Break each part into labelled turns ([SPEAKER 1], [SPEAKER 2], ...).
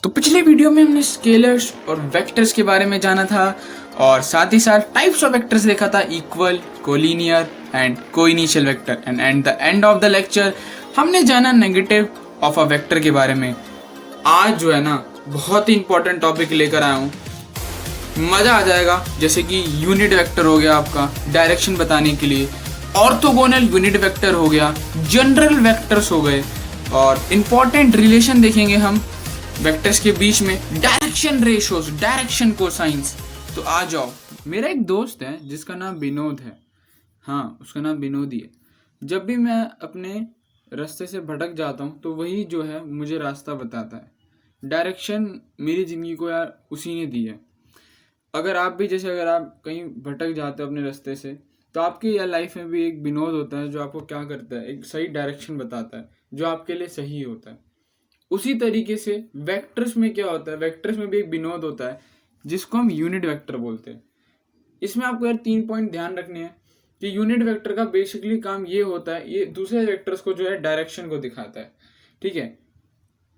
[SPEAKER 1] तो पिछले वीडियो में हमने स्केलर्स और वेक्टर्स के बारे में जाना था और साथ ही साथ टाइप्स ऑफ वेक्टर्स देखा था, equal, collinear and coinitial vector. And at the end of the lecture हमने जाना नेगेटिव ऑफ अ वेक्टर के बारे में। आज जो है ना, बहुत ही इंपॉर्टेंट टॉपिक लेकर आया हूँ, मज़ा आ जाएगा। जैसे कि यूनिट वेक्टर हो गया आपका डायरेक्शन बताने के लिए, ऑर्थोगोनल यूनिट वेक्टर हो गया, जनरल वेक्टर्स हो गए, और इम्पॉर्टेंट रिलेशन देखेंगे हम वेक्टर्स के बीच में, डायरेक्शन रेशोस, डायरेक्शन कोसाइंस। तो आ जाओ। मेरा एक दोस्त है जिसका नाम विनोद है। हाँ, उसका नाम विनोद ही है। जब भी मैं अपने रास्ते से भटक जाता हूँ तो वही जो है मुझे रास्ता बताता है। डायरेक्शन मेरी ज़िंदगी को यार उसी ने दी है। अगर आप भी जैसे अगर आप कहीं भटक जाते हो अपने रास्ते से, तो आपकी या लाइफ में भी एक विनोद होता है जो आपको क्या करता है, एक सही डायरेक्शन बताता है जो आपके लिए सही होता है। उसी तरीके से वेक्टर्स में क्या होता है, वेक्टर्स में भी एक विनोद होता है जिसको हम यूनिट वेक्टर बोलते हैं। इसमें आपको यार 3 पॉइंट ध्यान रखने हैं कि यूनिट वेक्टर का बेसिकली काम ये होता है, ये दूसरे वेक्टर्स को जो है डायरेक्शन को दिखाता है। ठीक है,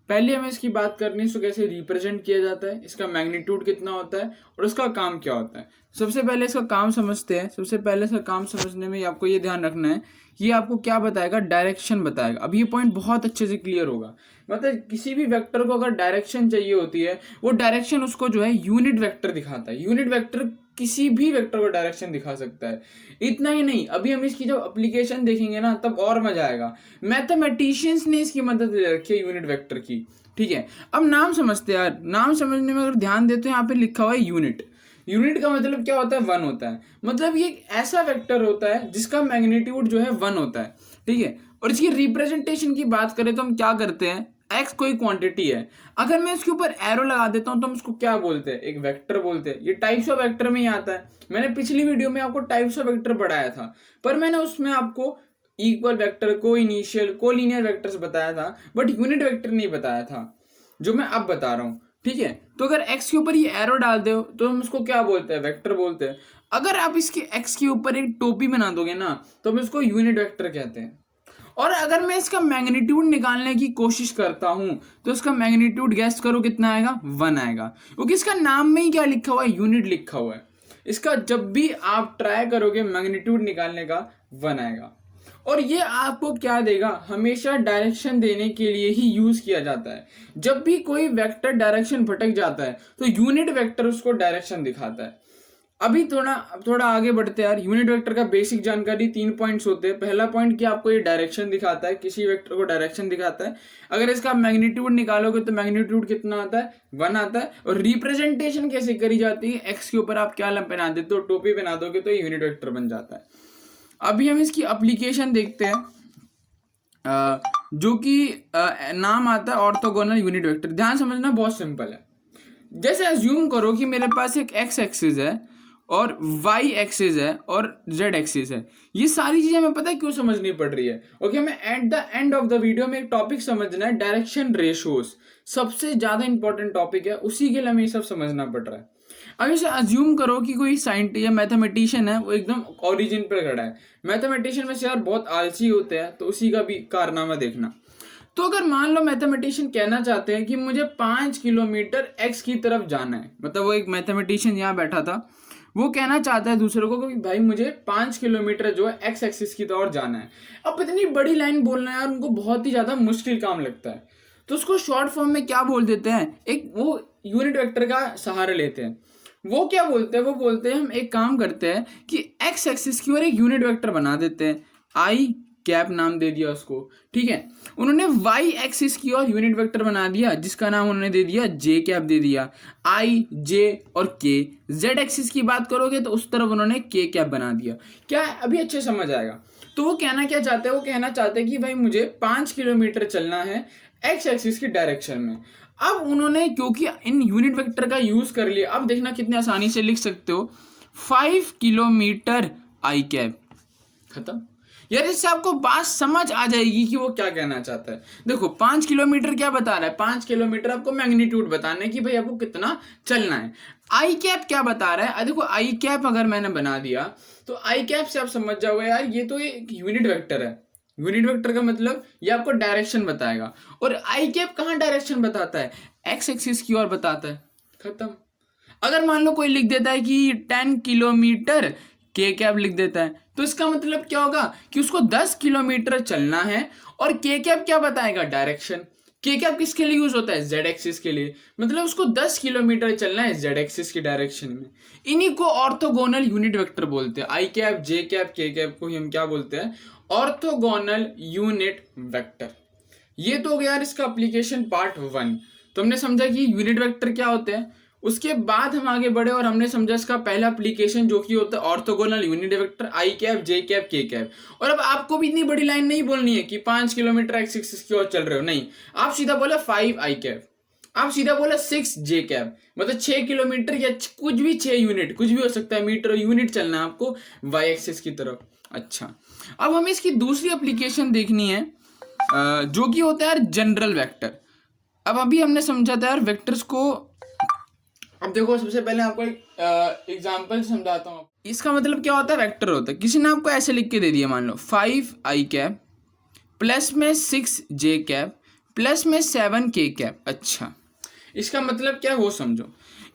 [SPEAKER 1] पहले हमें इसकी बात करनी है, इसको कैसे रिप्रेजेंट किया जाता है, इसका मैग्नीट्यूड कितना होता है और उसका काम क्या होता है। सबसे पहले इसका काम समझते हैं। सबसे पहले इसका काम समझने में आपको ये ध्यान रखना है, ये आपको क्या बताएगा, डायरेक्शन बताएगा। अब ये पॉइंट बहुत अच्छे से क्लियर होगा। मतलब किसी भी वेक्टर को अगर डायरेक्शन चाहिए होती है, वो डायरेक्शन उसको जो है यूनिट वेक्टर दिखाता है। यूनिट वेक्टर किसी भी वेक्टर को डायरेक्शन दिखा सकता है। इतना ही नहीं, अभी हम इसकी जब एप्लीकेशन देखेंगे ना, तब और मजा आएगा। मैथमेटिशियंस ने इसकी मदद ले रखी है यूनिट वेक्टर की। ठीक है, अब नाम समझते हैं यार। नाम समझने में अगर ध्यान देते हो, यहाँ पे लिखा हुआ है यूनिट। यूनिट का मतलब क्या होता है, 1 होता है। मतलब ये एक ऐसा वेक्टर होता है जिसका मैग्नीट्यूड जो है 1 होता है। ठीक है, और इसकी रिप्रेजेंटेशन की बात करें तो हम क्या करते हैं, एक्स कोई क्वांटिटी है, अगर मैं इसके ऊपर एरो लगा देता हूं तो हम इसको क्या बोलते हैं, एक वेक्टर बोलते हैं। ये टाइप्स ऑफ वेक्टर में ही आता है। मैंने पिछली वीडियो में आपको टाइप्स ऑफ वेक्टर पढ़ाया था, पर मैंने उसमें आपको इक्वल वेक्टर, को इनिशियल, को लीनियर वेक्टर्स बताया था, बट यूनिट वेक्टर नहीं बताया था, जो मैं अब बता रहा हूं। ठीक है, तो अगर x के ऊपर ये एरो डाल दो तो हम उसको क्या बोलते हैं, वेक्टर बोलते हैं। अगर आप इसके x के ऊपर एक टोपी बना दोगे ना, तो हम इसको यूनिट वेक्टर कहते हैं। और अगर मैं इसका मैग्नीट्यूड निकालने की कोशिश करता हूं, तो इसका मैग्नीट्यूड गैस करो कितना आएगा, 1 आएगा, क्योंकि इसका नाम में ही क्या लिखा हुआ है, यूनिट लिखा हुआ है। इसका जब भी आप ट्राई करोगे मैग्नीट्यूड निकालने का, 1 आएगा। और ये आपको क्या देगा, हमेशा डायरेक्शन देने के लिए ही यूज किया जाता है। जब भी कोई वेक्टर डायरेक्शन भटक जाता है तो यूनिट वेक्टर उसको डायरेक्शन दिखाता है। अभी थोड़ा आगे बढ़ते हैं यार। यूनिट वेक्टर का बेसिक जानकारी 3 पॉइंट्स होते हैं। पहला पॉइंट कि आपको ये डायरेक्शन दिखाता है, किसी वेक्टर को डायरेक्शन दिखाता है। अगर इसका मैग्नीट्यूड निकालोगे तो मैग्नीट्यूड कितना आता है, 1 आता है। और रिप्रेजेंटेशन कैसे करी जाती है, एक्स के ऊपर आप क्या पहना देते हो, टोपी पहना दोगे तो यूनिट वेक्टर बन जाता है। अभी हम इसकी एप्लीकेशन देखते हैं, जो कि नाम आता है ऑर्थोगोनल यूनिट वेक्टर। ध्यान समझना, बहुत सिंपल है। जैसे अज्यूम करो कि मेरे पास एक एक्स एक्सिस है और वाई एक्सिस है और जेड एक्सिस है। ये सारी चीजें हमें पता है क्यों समझनी पड़ रही है। ओके, हमें eight the end of the video में एक टॉपिक समझना है, डायरेक्शन रेशोस। सबसे ज्यादा इंपॉर्टेंट टॉपिक है, उसी के लिए हमें ये सब समझना पड़ रहा है। अब इसे अज्यूम करो कि कोई साइंटिस्ट या मैथमेटिशियन है, वो एकदम ओरिजिन पर खड़ा है। मैथमेटिशियन में से यार बहुत आलसी होते हैं, तो उसी का भी कारनामा देखना। तो अगर मान लो मैथमेटिशियन कहना चाहते हैं कि मुझे 5 किलोमीटर एक्स की तरफ जाना है, मतलब वो एक मैथमेटिशियन यहाँ बैठा था, वो कहना चाहता है दूसरे को कि भाई मुझे 5 किलोमीटर जो है एक्स एक्सिस की तरफ जाना है। अब इतनी बड़ी लाइन बोलना है, उनको बहुत ही ज्यादा मुश्किल काम लगता है, तो उसको शॉर्ट फॉर्म में क्या बोल देते हैं, एक वो यूनिट वेक्टर का सहारा लेते हैं। वो क्या बोलते हैं, वो बोलते हैं हम एक काम करते हैं कि एक्स एक्सिस की ओर एक यूनिट वेक्टर बना देते हैं, आई कैप नाम दे दिया उसको। ठीक है, उन्होंने वाई एक्सिस की ओर यूनिट वेक्टर बना दिया, जिसका नाम उन्होंने दे दिया जे कैप दे दिया, आई जे और के। जेड एक्सिस की बात करोगे तो उस तरफ उन्होंने के कैप बना दिया। क्या अभी अच्छे समझ आएगा। तो वो कहना क्या चाहते हैं, वो कहना चाहते हैं कि भाई मुझे 5 किलोमीटर चलना है एक्स एक्सिस की डायरेक्शन में। अब उन्होंने क्योंकि इन यूनिट वेक्टर का यूज कर लिया, अब देखना कितने आसानी से लिख सकते हो, 5 किलोमीटर आई कैप, खत्म। यार इससे आपको बात समझ आ जाएगी कि वो क्या कहना चाहता है। देखो 5 किलोमीटर क्या बता रहा है, 5 किलोमीटर आपको मैग्नीट्यूड बताना है कि भाई आपको कितना चलना है। आई कैप क्या बता रहा है, देखो आई कैप अगर मैंने बना दिया तो आई कैप से आप समझ जाओगे यार ये तो एक यूनिट वेक्टर है। यूनिट वेक्टर का मतलब ये आपको डायरेक्शन बताएगा। और आई कैप कहाँ डायरेक्शन बताता है? एक्स एक्सिस की ओर बताता है। खत्म। अगर मान लो कोई लिख देता है कि 10 किलोमीटर के कैप लिख देता है, तो इसका मतलब क्या होगा कि उसको 10 किलोमीटर चलना है, और के कैप क्या बताएगा? डायरेक्शन। के कैप किसके लिए यूज होता है? जेड एक्सिस के लिए। मतलब उसको 10 किलोमीटर चलना है जेड एक्सिस की डायरेक्शन में। इन्हीं को ऑर्थोगोनल यूनिट वेक्टर बोलते हैं। आई कैप, जे कैप, के कैप को ही हम क्या बोलते हैं? Orthogonal unit vector. ये तो हो गया यार इसका एप्लीकेशन पार्ट 1। तो हमने समझा कि यूनिट वेक्टर क्या होते हैं। उसके बाद हम आगे बढ़े और हमने समझा इसका पहला एप्लीकेशन जो कि होता है ऑर्थोगोनल यूनिट वेक्टर, आई कैप, जे कैप, के कैप। और अब आपको भी इतनी बड़ी लाइन नहीं बोलनी है कि 5 किलोमीटर एक्स एक्सिस की ओर चल रहे हो, नहीं। आप सीधा बोला 5 आई कैप, आप सीधा बोला 6 जे कैप, मतलब 6 किलोमीटर या कुछ भी 6 यूनिट, कुछ भी हो सकता है, मीटर यूनिट चलना है आपको वाई एक्सिस की तरफ। अच्छा, अब हमें इसकी दूसरी एप्लीकेशन देखनी है जो कि होता है यार जनरल वेक्टर। अब अभी हमने समझा था यार वेक्टर्स को। अब देखो, सबसे पहले आपको एक एग्जांपल समझाता हूँ। इसका मतलब क्या होता है? वेक्टर होता है, किसी ने आपको ऐसे लिख के दे दिया, मान लो 5 आई कैप प्लस में 6 जे कैप प्लस में 7 के कैप। अच्छा, इसका मतलब क्या है वो समझो।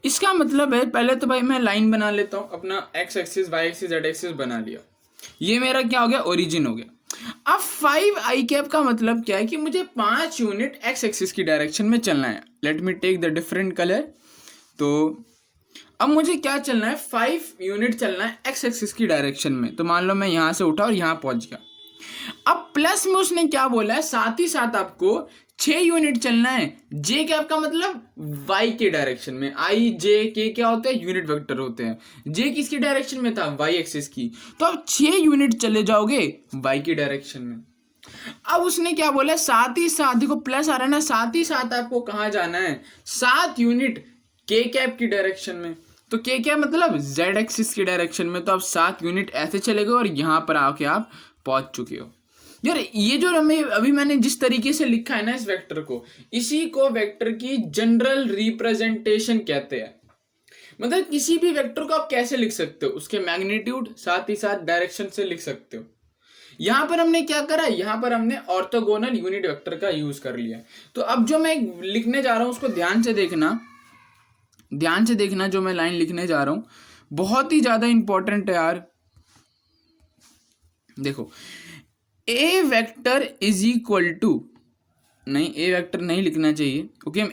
[SPEAKER 1] इसका मतलब है, पहले तो भाई मैं लाइन बना लेता हूँ, अपना X axis, Y axis, Z axis बना लिया। ये मेरा क्या हो गया? ओरिजिन हो गया। अब 5 आई कैप का मतलब क्या है कि मुझे 5 यूनिट एक्स एक्सिस की डायरेक्शन में चलना है। Let me take the different colour. तो अब मुझे क्या चलना है? 5 यूनिट चलना है एक्स एक्सिस की डायरेक्शन में। तो मान लो मैं यहां से उठा और यहां पहुंच गया। अब प्लस में उसने क्या बोला है? साथ ही साथ आपको 6 यूनिट चलना है जे कैप का मतलब वाई के डायरेक्शन में। आई जे के क्या होते हैं? यूनिट वेक्टर होते हैं। जे किसकी डायरेक्शन में था? वाई एक्सिस की। तो अब 6 यूनिट चले जाओगे वाई की डायरेक्शन में। अब उसने क्या बोला है? साथ ही साथ, देखो प्लस आ रहा है ना, साथ ही साथ आपको कहां जाना है? 7 यूनिट के कैप की डायरेक्शन में। तो के कैप मतलब जेड एक्सिस की डायरेक्शन में। तो आप 7 यूनिट ऐसे चले गए और यहां पर आके आप पहुंच चुके हो। यार ये जो हमें अभी मैंने जिस तरीके से लिखा है ना इस वेक्टर को, इसी को वेक्टर की जनरल रिप्रेजेंटेशन कहते हैं। मतलब किसी भी वेक्टर को आप कैसे लिख सकते हो? उसके मैग्नीट्यूड साथ ही साथ डायरेक्शन से लिख सकते हो। यहां पर हमने क्या करा? यहां पर हमने ऑर्थोगोनल यूनिट वेक्टर का यूज कर लिया। तो अब जो मैं लिखने जा रहा हूं उसको ध्यान से देखना, ध्यान से देखना। जो मैं लाइन लिखने जा रहा हूं बहुत ही ज्यादा इंपॉर्टेंट है यार। देखो, ए वेक्टर इज इक्वल टू, नहीं ए वेक्टर नहीं लिखना चाहिए क्योंकि हम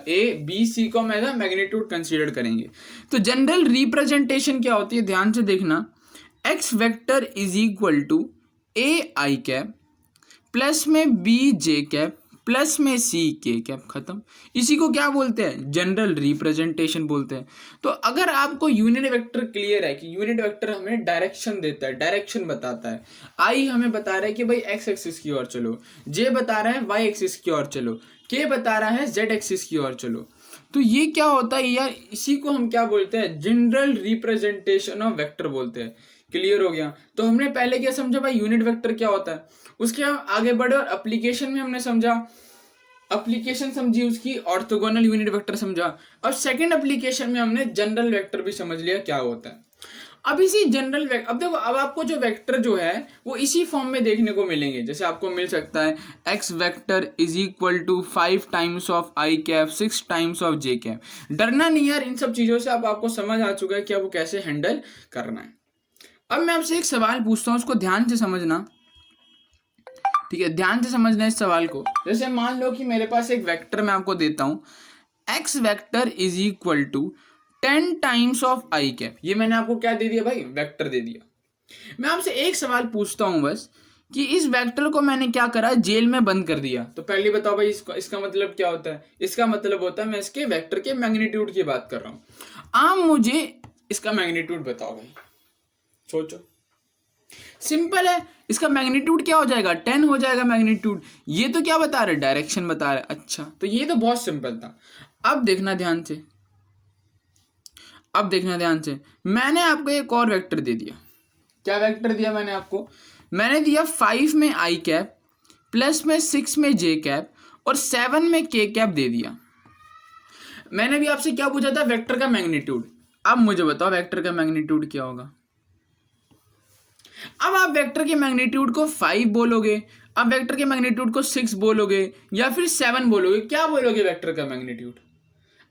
[SPEAKER 1] ए बी सी को हम एज मैग्नीट्यूड कंसीडर करेंगे। तो जनरल रिप्रेजेंटेशन क्या होती है? ध्यान से देखना। X vector is equal to A I cap plus में बी जे कैप प्लस में सी के कैप। खत्म। इसी को क्या बोलते हैं? जनरल रिप्रेजेंटेशन बोलते हैं। तो अगर आपको यूनिट वेक्टर क्लियर है कि यूनिट वेक्टर हमें डायरेक्शन देता है, डायरेक्शन बताता है। आई हमें बता रहा है कि भाई एक्स एक्सिस की ओर चलो, जे बता रहा है वाई एक्सिस की ओर चलो, के बता रहा है जेड एक्सिस की ओर चलो। तो ये क्या होता है यार? इसी को हम क्या बोलते हैं? जनरल रिप्रेजेंटेशन ऑफ वेक्टर बोलते हैं। क्लियर हो गया? तो हमने पहले क्या समझा भाई? यूनिट वेक्टर क्या होता है। उसके हम आगे बढ़े और एप्लीकेशन में हमने समझा, एप्लीकेशन समझी उसकी, ऑर्थोगोनल यूनिट वेक्टर समझा। और सेकंड एप्लीकेशन में हमने जनरल वेक्टर भी समझ लिया क्या होता है। अब इसी जनरल वेक्टर, अब देखो, अब आपको जो वेक्टर जो है वो इसी फॉर्म में देखने को मिलेंगे। जैसे आपको मिल सकता है X vector is equal to 5 times of I cap 6 times of J cap. डरना नहीं यार इन सब चीजों से, अब आपको समझ आ चुका है कि आपको कैसे हैंडल करना है। अब मैं आपसे एक सवाल पूछता हूँ, उसको ध्यान से समझना। ठीक है, ध्यान से समझना इस सवाल को। जैसे मान लो कि मेरे पास एक वेक्टर मैं आपको देता हूं, X vector is equal to 10 times of I cap. ये मैंने आपको क्या दे दिया भाई? वेक्टर दे दिया। मैं आपसे एक सवाल पूछता हूं बस कि इस वेक्टर को मैंने क्या करा? जेल में बंद कर दिया। तो पहले बताओ भाई इसका मतलब क्या होता है? इसका मतलब होता है मैं इसके वेक्टर के मैग्नीट्यूड की बात कर रहा हूं। आप मुझे इसका मैग्नीट्यूड बताओ भाई, सोचो। सिंपल है, इसका मैग्नीट्यूड क्या हो जाएगा? 10 हो जाएगा मैग्नीट्यूड। ये तो क्या बता रहे? डायरेक्शन बता रहे। अच्छा, तो ये तो बहुत सिंपल था। अब देखना ध्यान से, अब देखना ध्यान से। मैंने आपको एक और वेक्टर दे दिया। क्या वेक्टर दिया मैंने आपको? मैंने दिया 5 में आई कैप प्लस में 6 में जे कैप और 7 में के कैप दे दिया। मैंने भी आपसे क्या पूछा था? वेक्टर का मैग्नीट्यूड। अब मुझे बताओ वेक्टर का मैग्नीट्यूड क्या होगा? अब आप वेक्टर के मैग्नीट्यूड को 5 बोलोगे, अब वेक्टर के मैग्नीट्यूड को 6 बोलोगे या फिर 7 बोलोगे, क्या बोलोगे वेक्टर का मैग्नीट्यूड?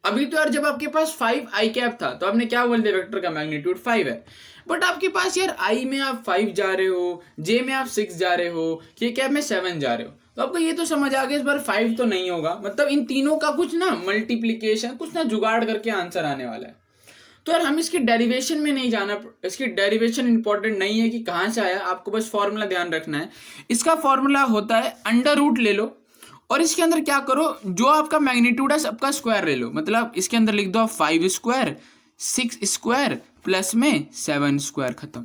[SPEAKER 1] अभी तो यार जब आपके पास 5 आई कैप था तो आपने क्या बोल दिया, वेक्टर का मैग्नीट्यूड 5 है। बट आपके पास यार आई में आप 5 जा रहे हो, जे में आप 6 जा रहे हो, के कैप में 7 जा रहे हो, तो आपको ये तो समझ आ गया इस बार 5 तो नहीं होगा, मतलब इन तीनों का कुछ ना मल्टीप्लीकेशन, कुछ ना जुगाड़ करके आंसर आने वाला है। तो यार हम इसकी डेरिवेशन में नहीं जाना, इसकी डेरिवेशन इंपॉर्टेंट नहीं है कि कहाँ से आया, आपको बस फॉर्मूला ध्यान रखना है। इसका फॉर्मूला होता है अंडर रूट ले लो और इसके अंदर क्या करो, जो आपका मैग्नीट्यूड है सबका स्क्वायर ले लो, मतलब इसके अंदर लिख दो आप 5 स्क्वायर 6 स्क्वायर प्लस में 7 स्क्वायर, खत्म।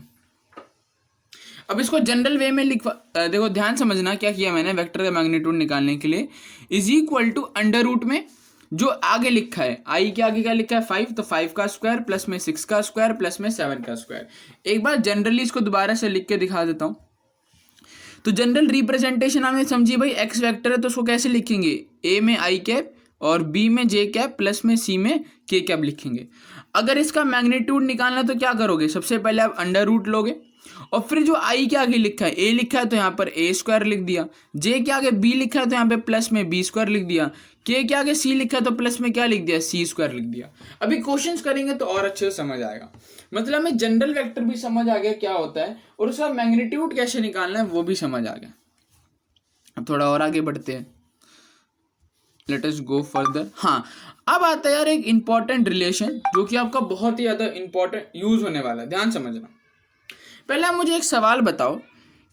[SPEAKER 1] अब इसको जनरल वे में देखो ध्यान समझना क्या किया मैंने, वेक्टर का मैग्नीट्यूड निकालने के लिए is equal to under root में जो आगे लिखा है, आई के आगे क्या लिखा है 5, तो 5 का स्क्वायर प्लस में 6 का स्क्वायर प्लस में 7 का स्क्वायर। एक बार जनरली इसको दोबारा से लिख के दिखा देता हूं। तो जनरल रिप्रेजेंटेशन हमें समझिए भाई, एक्स वेक्टर है तो उसको कैसे लिखेंगे, ए में आई कैप और बी में जे कैप प्लस में सी में के कैप लिखेंगे। अगर इसका मैग्नीट्यूड निकालना तो क्या करोगे, सबसे पहले आप अंडर रूट लोगे और फिर जो आई के आगे लिखा है, ए लिखा है तो यहाँ पर ए स्क्वायर लिख दिया, जे के आगे बी लिखा है तो यहाँ पे प्लस में बी स्क्वायर लिख दिया, के आगे सी लिखा है तो प्लस में क्या लिख दिया, सी स्क्वायर लिख दिया। अभी क्वेश्चंस करेंगे तो और अच्छे से समझ आएगा, मतलब हमें जनरल वेक्टर भी समझ आ गया क्या होता है और उसका मैग्नीट्यूड कैसे निकालना है वो भी समझ आ गया। अब थोड़ा और आगे बढ़ते हैं, लेट अस गो फर्दर। हाँ, अब आता है यार एक इंपॉर्टेंट रिलेशन जो कि आपका बहुत ही ज्यादा इंपॉर्टेंट यूज होने वाला है, ध्यान समझना। पहले आप मुझे एक सवाल बताओ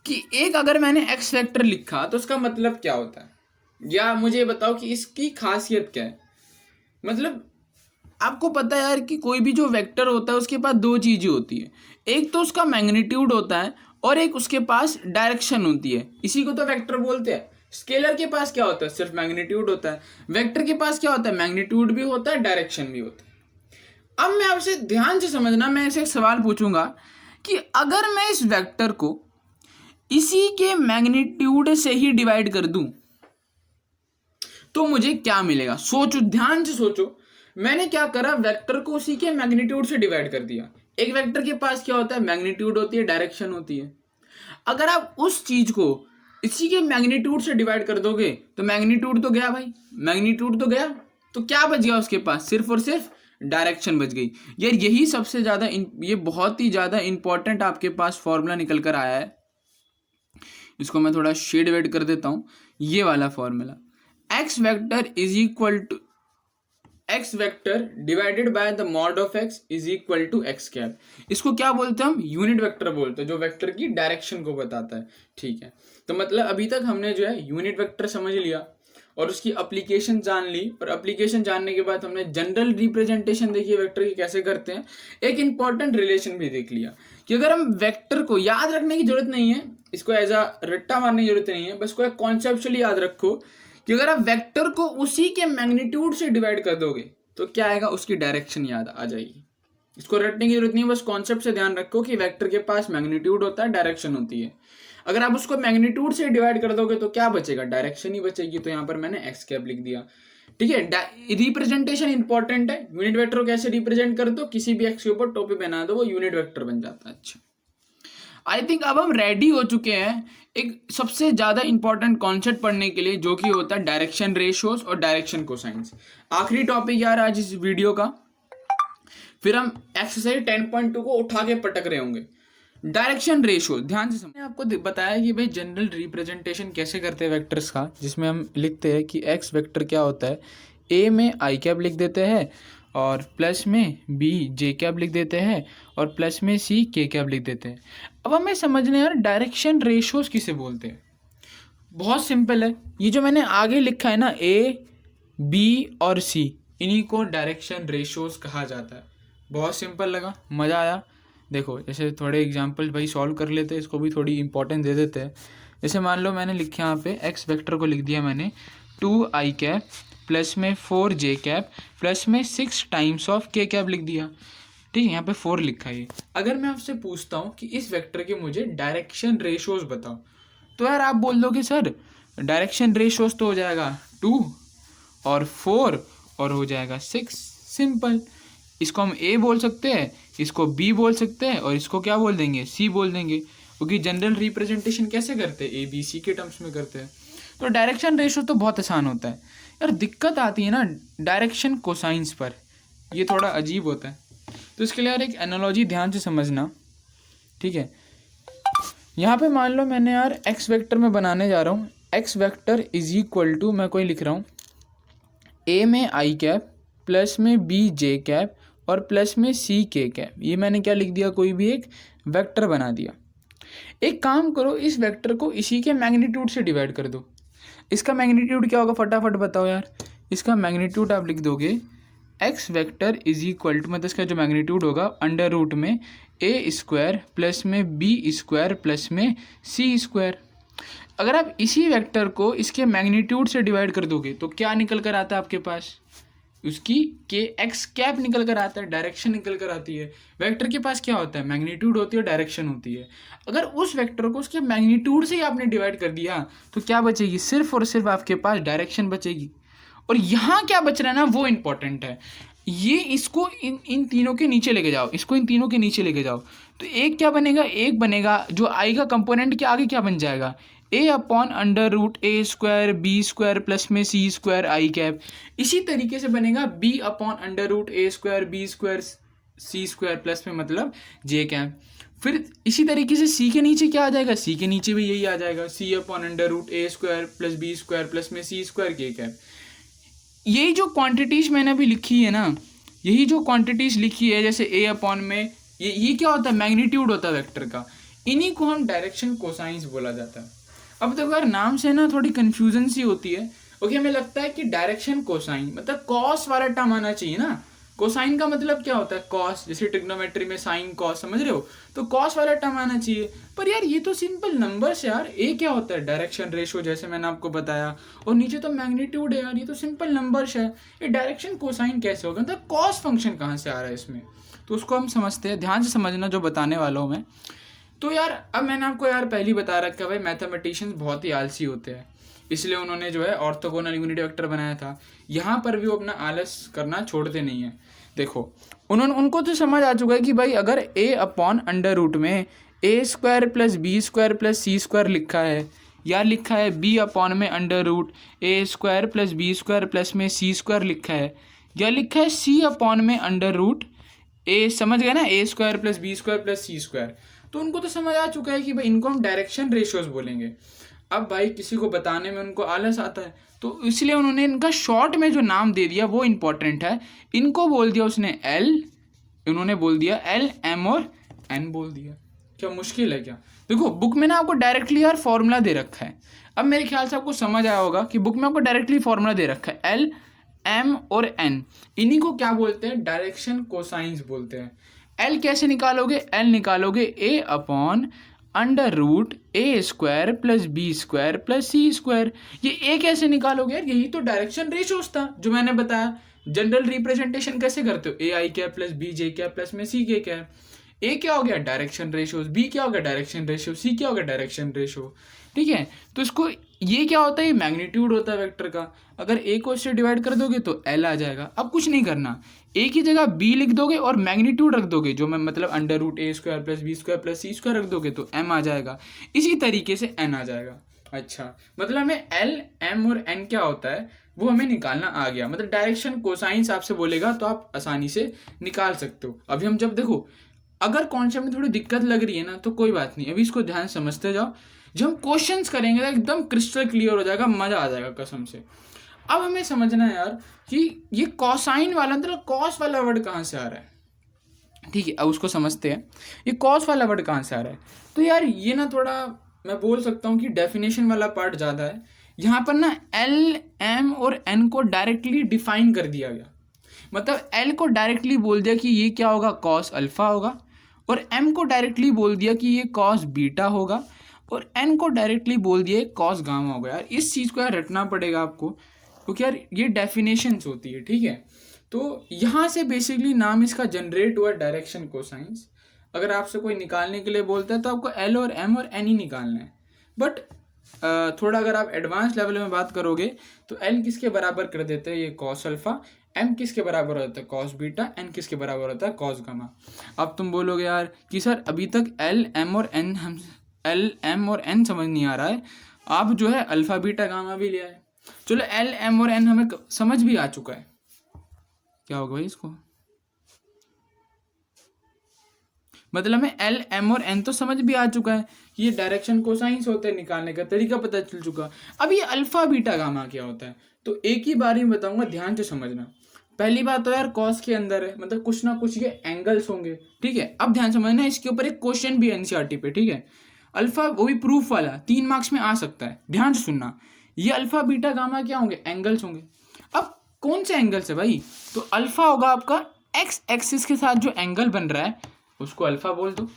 [SPEAKER 1] कि एक अगर मैंने एक्स वेक्टर लिखा तो उसका मतलब क्या होता है, या मुझे बताओ कि इसकी खासियत क्या है। मतलब आपको पता है यार कि कोई भी जो वेक्टर होता है उसके पास दो चीजें होती है, एक तो उसका मैग्नीट्यूड होता है और एक उसके पास डायरेक्शन होती है, इसी को तो वेक्टर बोलते हैं। स्केलर के पास क्या होता है, सिर्फ मैग्नीट्यूड होता है, वेक्टर के पास क्या होता है, मैग्नीट्यूड भी होता है डायरेक्शन भी होता है। अब मैं आपसे ध्यान से समझना, मैं ऐसे एक सवाल पूछूंगा कि अगर मैं इस वेक्टर को इसी के मैग्नीट्यूड से ही डिवाइड कर दूं तो मुझे क्या मिलेगा। सोचो, ध्यान से सोचो, मैंने क्या करा, वेक्टर को उसी के मैग्नीट्यूड से डिवाइड कर दिया। एक वेक्टर के पास क्या होता है, मैग्नीट्यूड होती है, डायरेक्शन होती है। अगर आप उस चीज को इसी के मैग्नीट्यूड से डिवाइड कर दोगे तो मैग्नीट्यूड तो गया भाई, मैग्नीट्यूड तो गया, तो क्या बच गया उसके पास, सिर्फ और सिर्फ डायरेक्शन बच गई। यार यही सबसे ज्यादा ये बहुत ही ज्यादा इंपॉर्टेंट आपके पास फॉर्मूला निकल कर आया है। इसको मैं थोड़ा शेड वेड कर देता हूं, ये वाला formula, X vector is equal to X vector divided by the mod of X is equal to X cap. इसको क्या बोलते हैं हम, यूनिट वेक्टर बोलते हैं, जो वेक्टर की डायरेक्शन को बताता है। ठीक है, तो मतलब अभी तक हमने जो है यूनिट वेक्टर समझ लिया और उसकी एप्लीकेशन जान ली, और एप्लीकेशन जानने के बाद हमने जनरल रिप्रेजेंटेशन देखी वेक्टर की कैसे करते हैं, एक इंपॉर्टेंट रिलेशन भी देख लिया कि अगर हम वेक्टर को, याद रखने की जरूरत नहीं है, इसको एज अ रट्टा मारने की जरूरत नहीं है, बस को एक कॉन्सेप्चुअली याद रखो कि अगर आप वेक्टर को उसी के मैग्नीट्यूड से डिवाइड कर दोगे तो क्या आएगा, उसकी डायरेक्शन याद आ जाएगी। इसको रटने की जरूरत नहीं है, बस कॉन्सेप्ट से ध्यान रखो कि वेक्टर के पास मैग्नीट्यूड होता है, डायरेक्शन होती है। अगर आप उसको मैग्नीट्यूड से डिवाइड कर दोगे तो क्या बचेगा, डायरेक्शन ही बचेगी। तो यहाँ पर मैंने एक्स कैप लिख दिया। ठीक है, रिप्रेजेंटेशन इंपॉर्टेंट है। यूनिट वेक्टर को कैसे रिप्रेजेंट कर दो, किसी भी एक्स के ऊपर टोपी बना दो, वो यूनिट वेक्टर बन जाता है। अच्छा, आई थिंक अब हम रेडी हो चुके हैं एक सबसे ज्यादा इंपॉर्टेंट कॉन्सेप्ट पढ़ने के लिए, जो कि होता है डायरेक्शन रेशियोज और डायरेक्शन कोसाइंस। आखिरी टॉपिक यार आज इस वीडियो का, फिर हम एक्सरसाइज 10.2 को उठा के पटक रहे होंगे। डायरेक्शन रेशियो ध्यान से समझ, आपको बताया कि भाई जनरल रिप्रेजेंटेशन कैसे करते हैं वेक्टर्स का, जिसमें हम लिखते हैं कि एक्स वेक्टर क्या होता है, ए में आई कैप लिख देते हैं और प्लस में बी जे कैप लिख देते हैं और प्लस में सी के कैप लिख देते हैं। अब हमें समझना यार डायरेक्शन रेशियोज किसे बोलते हैं। बहुत सिंपल है, ये जो मैंने आगे लिखा है ना, ए बी और सी, इन्हीं को डायरेक्शन रेशियोज कहा जाता है। बहुत सिंपल लगा, मज़ा आया। देखो जैसे थोड़े एग्जांपल भाई सॉल्व कर लेते हैं, इसको भी थोड़ी इंपॉर्टेंस दे देते हैं। जैसे मान लो मैंने लिखा यहाँ पे एक्स वेक्टर को लिख दिया मैंने 2 आई कैप प्लस में 4 जे कैप प्लस में 6 टाइम्स ऑफ के कैप लिख दिया। ठीक है, यहाँ पे 4 लिखा है। अगर मैं आपसे पूछता हूँ कि इस वेक्टर के मुझे डायरेक्शन रेशियोज बताओ, तो यार आप बोल दो कि सर डायरेक्शन रेशियोज तो हो जाएगा 2 और 4 और हो जाएगा 6। सिंपल, इसको हम ए बोल सकते हैं, इसको बी बोल सकते हैं और इसको क्या बोल देंगे, सी बोल देंगे। क्योंकि जनरल रिप्रेजेंटेशन कैसे करते हैं, ए बी सी के टर्म्स में करते हैं। तो डायरेक्शन रेशो तो बहुत आसान होता है यार, दिक्कत आती है ना डायरेक्शन कोसाइंस पर, ये थोड़ा अजीब होता है। तो इसके लिए यार एक एनालॉजी ध्यान से समझना, ठीक है। यहाँ पे मान लो मैंने यार एक्स वेक्टर में बनाने जा रहा हूँ, X vector is equal to, मैं कोई लिख रहा हूँ ए में आई कैप प्लस में बी जे कैप और प्लस में सी के कैप। ये मैंने क्या लिख दिया, कोई भी एक वेक्टर बना दिया। एक काम करो, इस वेक्टर को इसी के मैग्नीट्यूड से डिवाइड कर दो। इसका मैग्नीट्यूड क्या होगा फटाफट बताओ यार। इसका मैग्नीट्यूड आप लिख दोगे X vector is equal to, मतलब इसका जो मैग्नीट्यूड होगा अंडर रूट में ए स्क्वायर प्लस में बी स्क्वायर प्लस में सी स्क्वायर। अगर आप इसी वेक्टर को इसके मैग्नीट्यूड से डिवाइड कर दोगे तो क्या निकल कर आता है आपके पास, उसकी के एक्स कैप निकल कर आता है, डायरेक्शन निकल कर आती है। वेक्टर के पास क्या होता है, मैग्नीट्यूड होती है, डायरेक्शन होती है। अगर उस वेक्टर को उसके मैग्नीट्यूड से ही आपने डिवाइड कर दिया तो क्या बचेगी, सिर्फ और सिर्फ आपके पास डायरेक्शन बचेगी। और यहाँ क्या बच रहा है ना वो इंपॉर्टेंट है। ये इसको इन तीनों के नीचे लेके जाओ, इसको इन तीनों के नीचे लेके जाओ, तो एक क्या बनेगा, एक बनेगा जो आई का कंपोनेंट के आगे क्या बन जाएगा, ए upon under root a square B square plus में सी स्क्वायर आई कैप। इसी तरीके से बनेगा B upon under root a square B square C square plus में मतलब जे कैप। फिर इसी तरीके से सी के नीचे क्या आ जाएगा, सी के नीचे भी यही आ जाएगा, c upon under root a square plus b square plus में सी स्क्वायर के कैप। यही जो क्वांटिटीज मैंने अभी लिखी है ना, यही जो क्वांटिटीज लिखी है, जैसे ए अपॉन में ये क्या होता है, मैग्नीट्यूड होता है वेक्टर का, इन्हीं को हम डायरेक्शन कोसाइंस बोला जाता है। अब देखो यार नाम से ना थोड़ी कंफ्यूजन सी होती है। ओके, हमें लगता है कि डायरेक्शन कोसाइन मतलब कॉस वाला टर्म आना चाहिए ना। कोसाइन का मतलब क्या होता है, कॉस, जैसे ट्रिग्नोमेट्री में साइन कॉस, समझ रहे हो, तो कॉस वाला टर्म आना चाहिए। पर यार ये तो सिंपल नंबर्स है यार। ए क्या होता है, डायरेक्शन रेशो, जैसे मैंने आपको बताया, और नीचे तो मैग्नीट्यूड है यार, ये तो सिंपल नंबर्स है। ये डायरेक्शन कोसाइन कैसे होगा, मतलब कॉस फंक्शन कहाँ से आ रहा है इसमें, तो उसको हम समझते हैं। ध्यान से समझना जो बताने वाला हूँ मैं। तो यार अब मैंने आपको यार पहले बता रखा है भाई, मैथमेटिशियंस बहुत ही आलसी होते हैं, इसलिए उन्होंने जो है ऑर्थोगोनल यूनिट वेक्टर बनाया था। यहाँ पर भी वो अपना आलस करना छोड़ते नहीं है। देखो उनको तो समझ आ चुका है कि भाई अगर ए अपॉन अंडर रूट में ए square plus b square plus c square लिखा है, या लिखा है बी अपॉन में under root a square plus b square plus में सी स्क्वायर लिखा है, या लिखा है सी अपॉन में अंडर रूट ए, समझ गए ना, a square plus b square plus c square, तो उनको तो समझ आ चुका है कि भाई इनको हम डायरेक्शन रेशियोज बोलेंगे। अब भाई किसी को बताने में उनको आलस आता है, तो इसलिए उन्होंने इनका शॉर्ट में जो नाम दे दिया वो इंपॉर्टेंट है। इनको बोल दिया उसने एल, उन्होंने बोल दिया एल एम और एन बोल दिया। क्या मुश्किल है क्या, देखो बुक में ना आपको डायरेक्टली यार फॉर्मूला दे रखा है। अब मेरे ख्याल से आपको समझ आया होगा कि बुक में आपको डायरेक्टली फॉर्मूला दे रखा है, एल एम और एन, इन्हीं को क्या बोलते हैं, डायरेक्शन कोसाइंस बोलते हैं। एल कैसे निकालोगे, एल निकालोगे a upon under root a square plus b square plus c square. ये ए कैसे निकालोगे यार, यही तो डायरेक्शन रेशियोज था जो मैंने बताया। जनरल रिप्रेजेंटेशन कैसे करते हो, A I cap plus B J cap plus में सी के कैप। ए क्या हो गया, डायरेक्शन रेशियोज, बी क्या हो गया, डायरेक्शन रेशियो, सी क्या हो गया, डायरेक्शन रेशियो। ठीक है, तो इसको ये क्या होता है, मैग्नीट्यूड होता है वेक्टर का। अगर ए को इससे डिवाइड कर दोगे तो एल आ जाएगा। अब कुछ नहीं करना, ए की जगह बी लिख दोगे और मैग्नीट्यूड रख दोगे, जो मैं मतलब under root a square plus b square plus c square रख दोगे तो एम आ जाएगा। इसी तरीके से एन आ जाएगा। अच्छा, मतलब हमें एल एम और एन क्या होता है वो हमें निकालना आ गया। मतलब डायरेक्शन कोसाइंस आपसे बोलेगा तो आप आसानी से निकाल सकते हो। अभी हम जब देखो, अगर कॉन्सेप्ट में थोड़ी दिक्कत लग रही है ना तो कोई बात नहीं, अभी इसको ध्यान समझते जाओ। जब हम क्वेश्चंस करेंगे तो एकदम क्रिस्टल क्लियर हो जाएगा, मजा आ जाएगा कसम से। अब हमें समझना है यार कि ये कॉसाइन वाला, मतलब कॉस वाला वर्ड कहाँ से आ रहा है। ठीक है, अब उसको समझते हैं, ये कॉस वाला वर्ड कहाँ से आ रहा है। तो यार ये ना थोड़ा मैं बोल सकता हूँ कि डेफिनेशन वाला पार्ट ज़्यादा है। यहाँ पर ना एल एम और एन को डायरेक्टली डिफाइन कर दिया गया। मतलब एल को डायरेक्टली बोल दिया कि ये क्या होगा, कॉस अल्फा होगा, और एम को डायरेक्टली बोल दिया कि ये कॉस बीटा होगा, और एन को डायरेक्टली बोल दिया कॉस गामा होगा। यार इस चीज़ को यार रटना पड़ेगा आपको, क्योंकि यार ये डेफिनेशंस होती है। ठीक है, तो यहाँ से बेसिकली नाम इसका जनरेट हुआ डायरेक्शन कोसाइंस। अगर आपसे कोई निकालने के लिए बोलता है तो आपको एल और एम और एन ही निकालना है। बट थोड़ा अगर आप एडवांस लेवल में बात करोगे तो एल किसके बराबर कर देते हैं, ये कॉस अल्फा, एम किसके बराबर होता है, कॉस बीटा, एन किसके बराबर होता है, कॉस गामा। अब तुम बोलोगे यार कि सर अभी तक एल एम और एन हम एल एम और एन समझ नहीं आ रहा है, आप जो है अल्फा बीटा गामा भी ले आए। चलो एल एम और एन हमें समझ भी आ चुका है, क्या होगा भाई इसको, मतलब में एल एम और एन तो समझ भी आ चुका है, ये डायरेक्शन कोसाइंस होते हैं, निकालने का तरीका पता चल चुका। अब ये अल्फा बीटा गामा क्या होता है, तो एक ही बार ही बताऊंगा, ध्यान से समझना। पहली बात तो यार कॉस के अंदर है, मतलब कुछ ना कुछ ये एंगल्स होंगे, ठीक है। अब ध्यान समझना, इसके ऊपर एक क्वेश्चन भी है एनसीईआरटी पे, ठीक है, अल्फा, वो भी प्रूफ वाला, 3 मार्क्स में आ सकता है, ध्यान से सुनना। ये अल्फा बीटा गामा क्या होंगे, एंगल्स होंगे। अब कौन से एंगल्स है भाई, तो अल्फा होगा आपका एक्स एक्सिस के साथ जो एंगल बन रहा है उसको अल्फा बोल दो,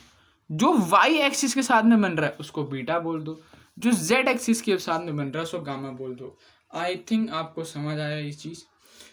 [SPEAKER 1] जो वाई एक्सिस के साथ में बन रहा है उसको बीटा बोल दो, जो जेड एक्सिस के साथ में बन रहा है उसको गामा बोल दो। आई थिंक आपको समझ आया ये चीज़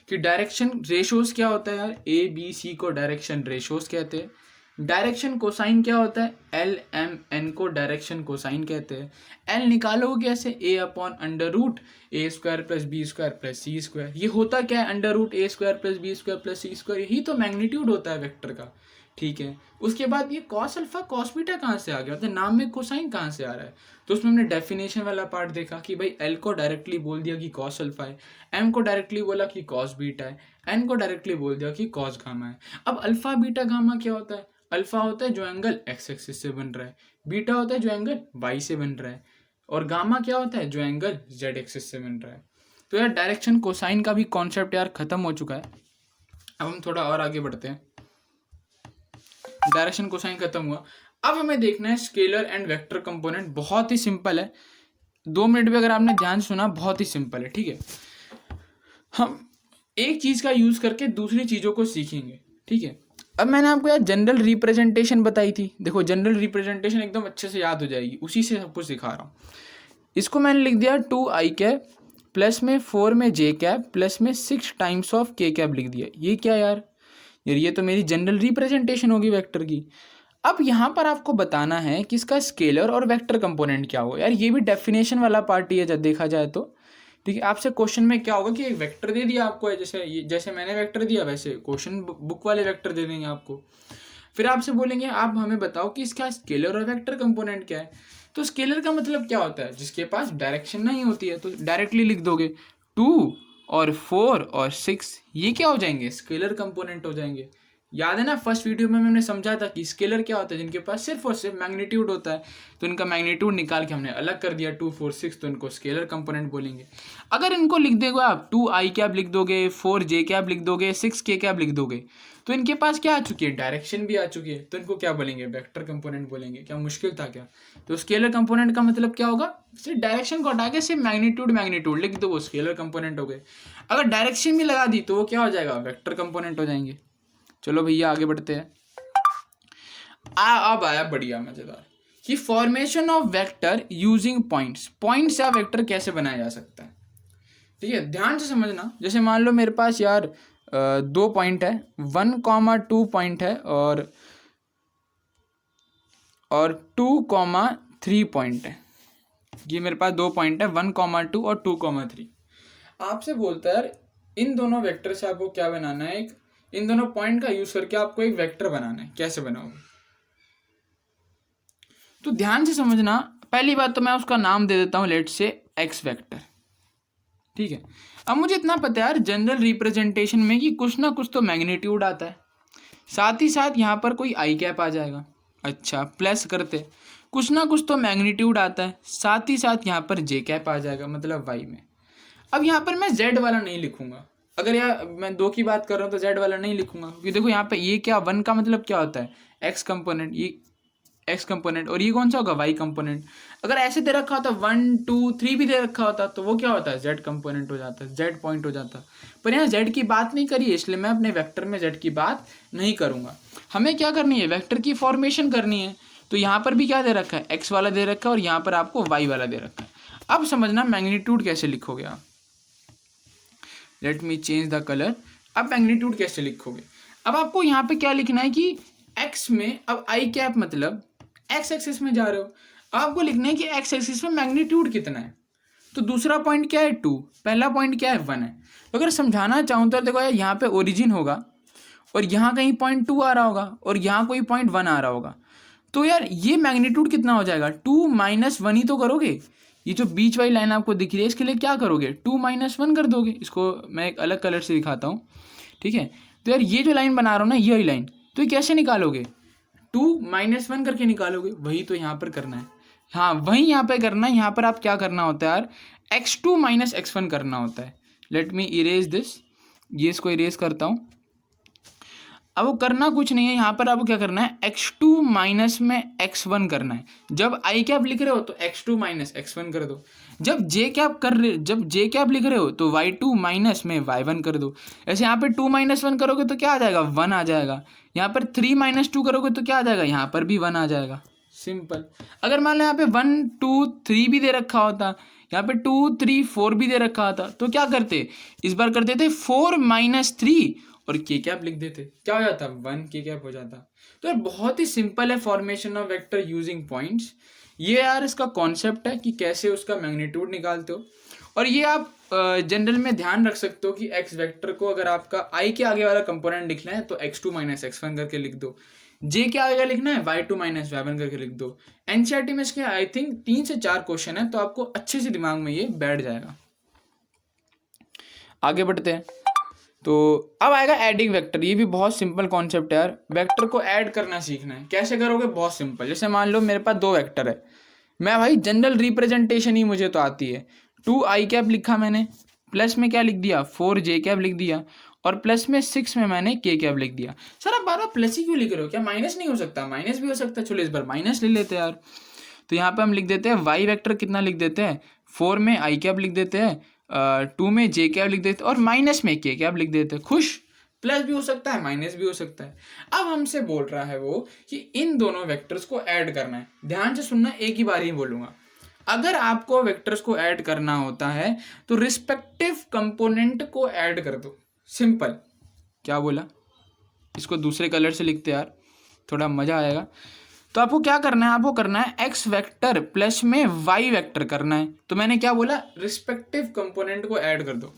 [SPEAKER 1] कि डायरेक्शन रेशोज क्या होता है यार, ए बी सी को डायरेक्शन रेशोज कहते हैं। डायरेक्शन कोसाइन क्या होता है, एल एम एन को डायरेक्शन कोसाइन कहते हैं। एल निकालोगे कैसे, a upon under root a square plus b square plus c square. ये होता क्या है, under root a square plus b square plus c square, यही तो मैग्नीट्यूड होता है वेक्टर का, ठीक है। उसके बाद ये कॉस अल्फा कॉस बीटा कहाँ से आ गया, मतलब नाम में कोसाइन कहाँ से आ रहा है, तो उसमें हमने डेफिनेशन वाला पार्ट देखा कि भाई एल को डायरेक्टली बोल दिया कि कॉस अल्फा है, एम को डायरेक्टली बोला कि कॉस बीटा है, एन को डायरेक्टली बोल दिया कि कॉस गामा है। अब अल्फा बीटा गामा क्या होता है, अल्फा होता है जो एंगल एक्स एक्सिस से बन रहा है, बीटा होता है जो एंगल वाई से बन रहा है, और गामा क्या होता है जो एंगल जेड एक्सिस से बन रहा है। तो यार डायरेक्शन कोसाइन का भी कॉन्सेप्ट यार खत्म हो चुका है। अब हम थोड़ा और आगे बढ़ते हैं, डायरेक्शन कोसाइन खत्म हुआ। अब हमें देखना है स्केलर एंड वेक्टर कंपोनेंट, बहुत ही सिंपल है, 2 मिनट भी अगर आपने ध्यान सुना बहुत ही सिंपल है, ठीक है। हम एक चीज का यूज करके दूसरी चीजों को सीखेंगे, ठीक है। अब मैंने आपको यार जनरल रिप्रेजेंटेशन बताई थी, देखो जनरल रिप्रेजेंटेशन एकदम अच्छे से याद हो जाएगी, उसी से सब कुछ सिखा रहा हूँ। इसको मैंने लिख दिया 2i कैप प्लस में 4 में j कैप प्लस में 6 टाइम्स ऑफ k कैप लिख दिया। ये क्या यार ये तो मेरी जनरल रिप्रेजेंटेशन होगी वेक्टर की। अब यहाँ पर आपको बताना है कि इसका स्केलर और वेक्टर कंपोनेंट क्या होगा। यार ये भी डेफिनेशन वाला पार्ट ही है जब देखा जाए तो, ठीक है। आपसे क्वेश्चन में क्या होगा कि एक वेक्टर दे दिया आपको है, जैसे मैंने वेक्टर दिया वैसे क्वेश्चन बुक वाले वेक्टर दे देंगे आपको। फिर आपसे बोलेंगे आप हमें बताओ कि इसका स्केलर और वेक्टर कंपोनेंट क्या है। तो स्केलर का मतलब क्या होता है, जिसके पास डायरेक्शन नहीं होती है, तो डायरेक्टली लिख दोगे 2 और 4 और 6, ये क्या हो जाएंगे, स्केलर कंपोनेंट हो जाएंगे। याद है ना फर्स्ट वीडियो में मैंने समझा था कि स्केलर क्या होता है, जिनके पास सिर्फ और सिर्फ मैग्नीट्यूड होता है, तो इनका मैग्नीट्यूड निकाल के हमने अलग कर दिया 2 4 6, तो इनको स्केलर कंपोनेंट बोलेंगे। अगर इनको लिख दोगे आप 2i कैप लिख दोगे, 4j कैप लिख दोगे, 6k कैप लिख दोगे, तो इनके पास क्या आ चुकी है, डायरेक्शन भी आ चुकी है, तो इनको क्या बोलेंगे, वेक्टर कंपोनेंट बोलेंगे। क्या मुश्किल था क्या। तो स्केलर कंपोनेंट का मतलब क्या होगा, सिर्फ डायरेक्शन को हटा के सिर्फ मैग्नीट्यूड लिख दो, वो स्केलर कंपोनेंट हो गए। अगर डायरेक्शन भी लगा दी तो वो क्या हो जाएगा, वेक्टर कंपोनेंट हो जाएंगे। चलो भैया आगे बढ़ते हैं। अब आया बढ़िया मजेदार कि formation of vector using points या वेक्टर कैसे बनाया जा सकता है, ठीक है। ध्यान से समझना, जैसे मान लो मेरे पास यार 2 पॉइंट है, 1,2 पॉइंट है और 2,3 पॉइंट है। ये मेरे पास 2 पॉइंट है, 1,2 और 2,3। आपसे बोलता है यार इन दोनों वेक्टर से आपको क्या बनाना है, एक इन दोनों पॉइंट का यूज करके आपको एक वेक्टर बनाना है, कैसे बनाओगे। तो ध्यान से समझना, पहली बात तो मैं उसका नाम दे देता हूं, लेट्स से एक्स वेक्टर, ठीक है। अब मुझे इतना पता है यार जनरल रिप्रेजेंटेशन में कि कुछ ना कुछ तो मैग्नीट्यूड आता है, साथ ही साथ यहाँ पर कोई आई कैप आ जाएगा, अच्छा प्लस करते, कुछ ना कुछ तो मैग्नीट्यूड आता है, साथ ही साथ यहाँ पर जे कैप आ जाएगा, मतलब वाई में। अब यहाँ पर मैं जेड वाला नहीं लिखूंगा, अगर यार मैं 2 की बात कर रहा हूँ तो जेड वाला नहीं लिखूंगा, क्योंकि देखो यहाँ पे ये क्या 1 का मतलब क्या होता है, एक्स कंपोनेंट, ये एक्स कंपोनेंट, और ये कौन सा होगा, वाई कंपोनेंट। अगर ऐसे दे रखा होता 1 2 3 भी दे रखा होता तो वो क्या होता है, जेड कंपोनेंट हो जाता है, जेड पॉइंट हो जाता। पर यहाँ जेड की बात नहीं करी है, इसलिए मैं अपने वेक्टर में जेड की बात नहीं करूंगा। हमें क्या करनी है, वेक्टर की फॉर्मेशन करनी है। तो यहाँ पर भी क्या दे रखा है, एक्स वाला दे रखा है, और यहाँ पर आपको वाई वाला दे रखा है। अब समझना मैग्नीट्यूड कैसे लिखोगे आप, let me change the colour. अब मैग्नीट्यूड कैसे लिखोगे, अब आपको यहाँ पे क्या लिखना है कि x में, अब आई कैप मतलब x एक्सिस में जा रहे हो, आपको लिखना है कि x एक्सिस में मैग्नीट्यूड कितना है। तो दूसरा पॉइंट क्या है 2, पहला पॉइंट क्या है 1 है। तो अगर समझाना चाहूँ तो देखो यार यहाँ पे ओरिजिन होगा और यहाँ कहीं पॉइंट 2 आ रहा होगा और यहाँ कोई पॉइंट 1 आ रहा होगा। तो यार ये मैग्नीट्यूड कितना हो जाएगा, 2 - 1 ही तो करोगे। ये जो बीच वाली लाइन आपको दिख रही है इसके लिए क्या करोगे, 2 - 1 कर दोगे। इसको मैं एक अलग कलर से दिखाता हूँ, ठीक है। तो यार ये जो लाइन बना रहा हूँ ना, ये वाली लाइन, तो ये कैसे निकालोगे, 2 - 1 करके निकालोगे। वही तो यहाँ पर करना है, हाँ वही यहाँ पे करना है। यहाँ पर आप क्या करना होता है यार, x2 - x1 करना होता है। लेट मी इरेज दिस, ये इसको इरेज करता हूँ। अब वो करना कुछ नहीं है, यहाँ पर आपको क्या करना है, x2 माइनस में x1 करना है। जब आई कैप लिख रहे हो तो x2 - x1 कर दो। जब j कैप लिख रहे हो तो y2 माइनस में y1 कर दो। ऐसे यहाँ पे 2 - 1 करोगे तो क्या आ जाएगा, 1 आ जाएगा। यहाँ पर 3 - 2 करोगे तो क्या आ जाएगा, यहाँ पर भी 1 आ जाएगा। सिंपल। अगर मान लो यहाँ पे 1 2 3 भी दे रखा होता, यहाँ पे 2 3 4 भी दे रखा होता, तो क्या करते, इस बार करते थे 4 - 3 और के कैप लिख देते, क्या हो जाता, 1 के कैप हो जाता। तो यार बहुत ही सिंपल है formation of vector using points. ये यार इसका कॉन्सेप्ट है कि कैसे उसका मैग्नीट्यूड निकालते हो। और ये आप जनरल में ध्यान रख सकते हो कि एक्स वेक्टर को अगर आपका आई के आगे वाला कंपोनेंट लिखना है तो x2 - x1 करके लिख दो। जे के आगे लिखना है y2 - y1 करके लिख दो। एनसीईआरटी में इसके आई थिंक 3 से 4 क्वेश्चन है, तो आपको अच्छे से दिमाग में ये बैठ जाएगा। आगे बढ़ते हैं। तो अब आएगा एडिंग वेक्टर। ये भी बहुत सिंपल कॉन्सेप्ट है यार, वेक्टर को ऐड करना सीखना है। कैसे करोगे, बहुत सिंपल। जैसे मान लो मेरे पास 2 वेक्टर है, मैं भाई जनरल रिप्रेजेंटेशन ही मुझे तो आती है। 2 आई कैप लिखा मैंने, प्लस में क्या लिख दिया, 4 जे कैप लिख दिया, और प्लस में 6 में मैंने के कैप लिख दिया। सर आप बार बार प्लस ही क्यों लिख रहे हो, क्या माइनस नहीं हो सकता, माइनस भी हो सकता है। चलो इस बार माइनस ले लेते हैं यार। तो यहाँ पे हम लिख देते हैं वाई वेक्टर कितना लिख देते हैं, 4 में आई कैप लिख देते हैं, 2 में जे कैप लिख देते हैं, और माइनस में के कैप लिख देते हैं। खुश, प्लस भी हो सकता है माइनस भी हो सकता है। अब हमसे बोल रहा है वो कि इन दोनों वेक्टर्स को ऐड करना है। ध्यान से सुनना, एक ही बार ही बोलूंगा। अगर आपको वेक्टर्स को ऐड करना होता है तो रिस्पेक्टिव कंपोनेंट को ऐड कर दो। सिंपल। क्या बोला, इसको दूसरे कलर से लिखते यार, थोड़ा मजा आएगा। तो आपको क्या करना है, आपको करना है एक्स वेक्टर प्लस में वाई वेक्टर करना है। तो मैंने क्या बोला, रिस्पेक्टिव कंपोनेंट को ऐड कर दो।